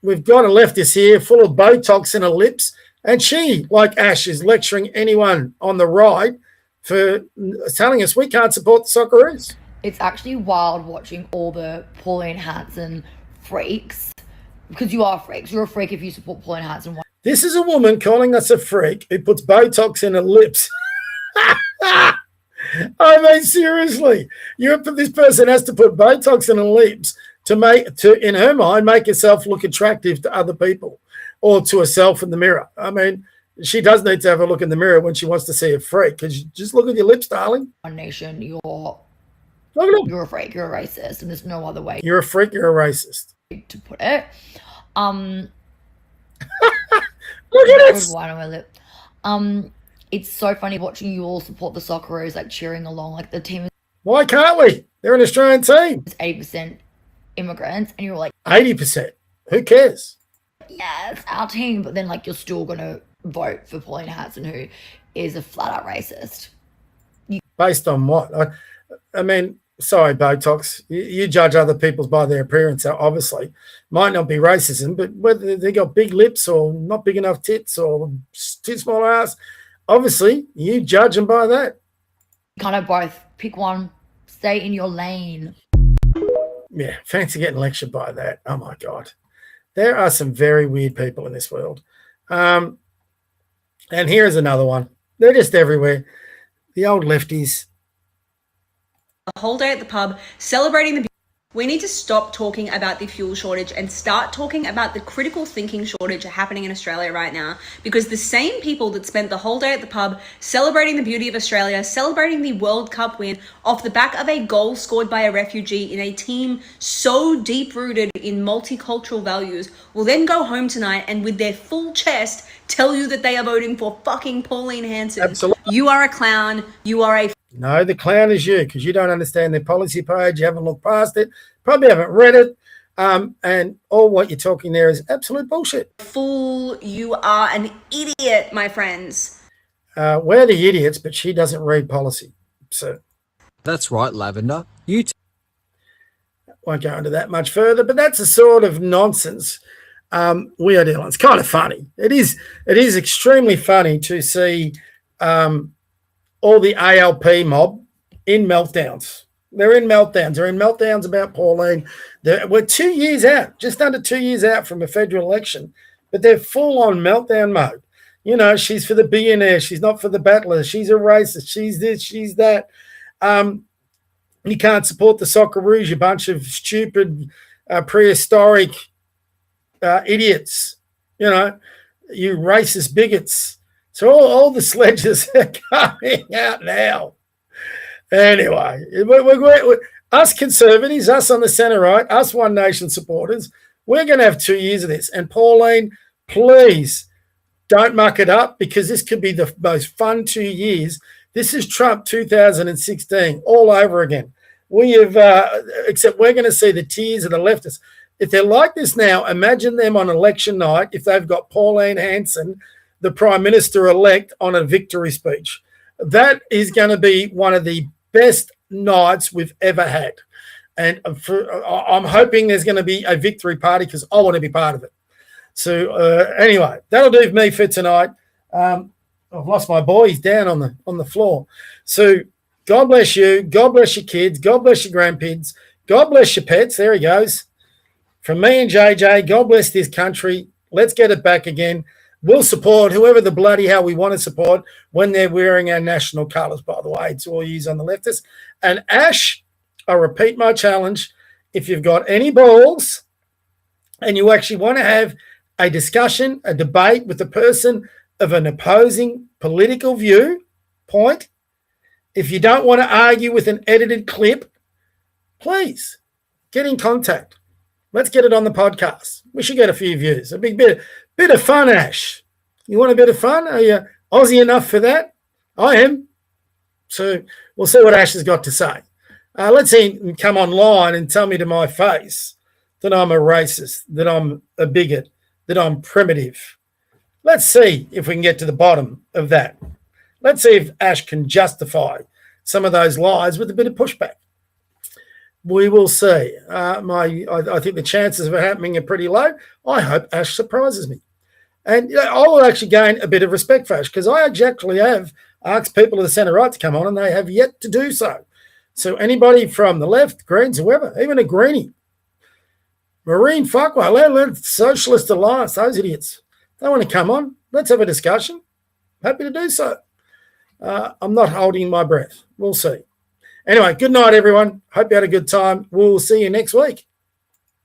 We've got a leftist here full of Botox in her lips, and she, like Ash, is lecturing anyone on the right for telling us we can't support the Socceroos. It's actually wild watching all the Pauline Hanson freaks, because you are freaks. You're a freak if you support Pauline Hanson. This is a woman calling us a freak who puts Botox in her lips. I mean, seriously, this person has to put Botox in her lips to, in her mind, make herself look attractive to other people or to herself in the mirror. I mean, she does need to have a look in the mirror when she wants to see a freak, because just look at your lips, darling. One Nation, you're a freak, you're a racist, and there's no other way. You're a freak, you're a racist. To put it. Look at this. White on my lip. It's so funny watching you all support the Socceroos, like cheering along, like the team is. Why can't we? They're an Australian team. 80% immigrants, and you're like 80%. Who cares? Yeah, it's our team, but then like you're still gonna vote for Pauline Hanson, who is a flat out racist. Based on what? I mean, sorry, Botox. You judge other people by their appearance, obviously. Might not be racism, but whether they got big lips or not big enough tits or too small ass, obviously you judge them by that. Kind of both. Pick one. Stay in your lane. Yeah, fancy getting lectured by that. Oh, my God. There are some very weird people in this world. And here's another one. They're just everywhere. The old lefties. A whole day at the pub celebrating the. We need to stop talking about the fuel shortage and start talking about the critical thinking shortage happening in Australia right now, because the same people that spent the whole day at the pub celebrating the beauty of Australia, celebrating the World Cup win off the back of a goal scored by a refugee in a team so deep rooted in multicultural values will then go home tonight and with their full chest tell you that they are voting for fucking Pauline Hanson. Absolutely. You are a clown. You are a. No, the clown is you, because you don't understand their policy page. You haven't looked past it. Probably haven't read it. And all what you're talking there is absolute bullshit. Fool. You are an idiot, my friends. We're the idiots, but she doesn't read policy. So that's right, Lavender. Won't go into that much further, but that's the sort of nonsense we are dealing. It's kind of funny. It is extremely funny to see all the ALP mob in meltdowns. They're in meltdowns. They're in meltdowns about Pauline. We're 2 years out, just under 2 years out from a federal election, but they're full on meltdown mode. You know, she's for the billionaire. She's not for the battler. She's a racist. She's this, she's that. You can't support the Socceroos, you bunch of stupid, prehistoric idiots. You know, you racist bigots. So all the sledges are coming out now. Anyway, we're, us conservatives, us on the centre right, us One Nation supporters, we're going to have 2 years of this. And Pauline, please don't muck it up, because this could be the most fun 2 years. This is Trump 2016 all over again. We have, except we're going to see the tears of the leftists. If they're like this now, imagine them on election night if they've got Pauline Hanson, the Prime Minister-elect, on a victory speech. That is going to be one of the best nights we've ever had. And I'm hoping there's going to be a victory party, because I want to be part of it. So anyway, that'll do for me for tonight. I've lost my boy. He's down on the floor. So God bless you. God bless your kids. God bless your grandkids. God bless your pets. There he goes. From me and JJ, God bless this country. Let's get it back again. We'll support whoever the bloody hell we want to support when they're wearing our national colours, by the way. It's all used on the leftists. And Ash, I repeat my challenge. If you've got any balls and you actually want to have a discussion, a debate with a person of an opposing political viewpoint, if you don't want to argue with an edited clip, please get in contact. Let's get it on the podcast. We should get a few views. A big bit of fun, Ash. You want a bit of fun? Are you Aussie enough for that? I am. So we'll see what Ash has got to say. Let's see him come online and tell me to my face that I'm a racist, that I'm a bigot, that I'm primitive. Let's see if we can get to the bottom of that. Let's see if Ash can justify some of those lies with a bit of pushback. We will see. I think the chances of it happening are pretty low. I hope Ash surprises me. And I will actually gain a bit of respect for Ash because I actually have asked people of the centre-right to come on and they have yet to do so. So anybody from the left, Greens, whoever, even a Greenie, Marine Fuckwell, Socialist Alliance, those idiots, they want to come on. Let's have a discussion. Happy to do so. I'm not holding my breath. We'll see. Anyway, good night, everyone. Hope you had a good time. We'll see you next week.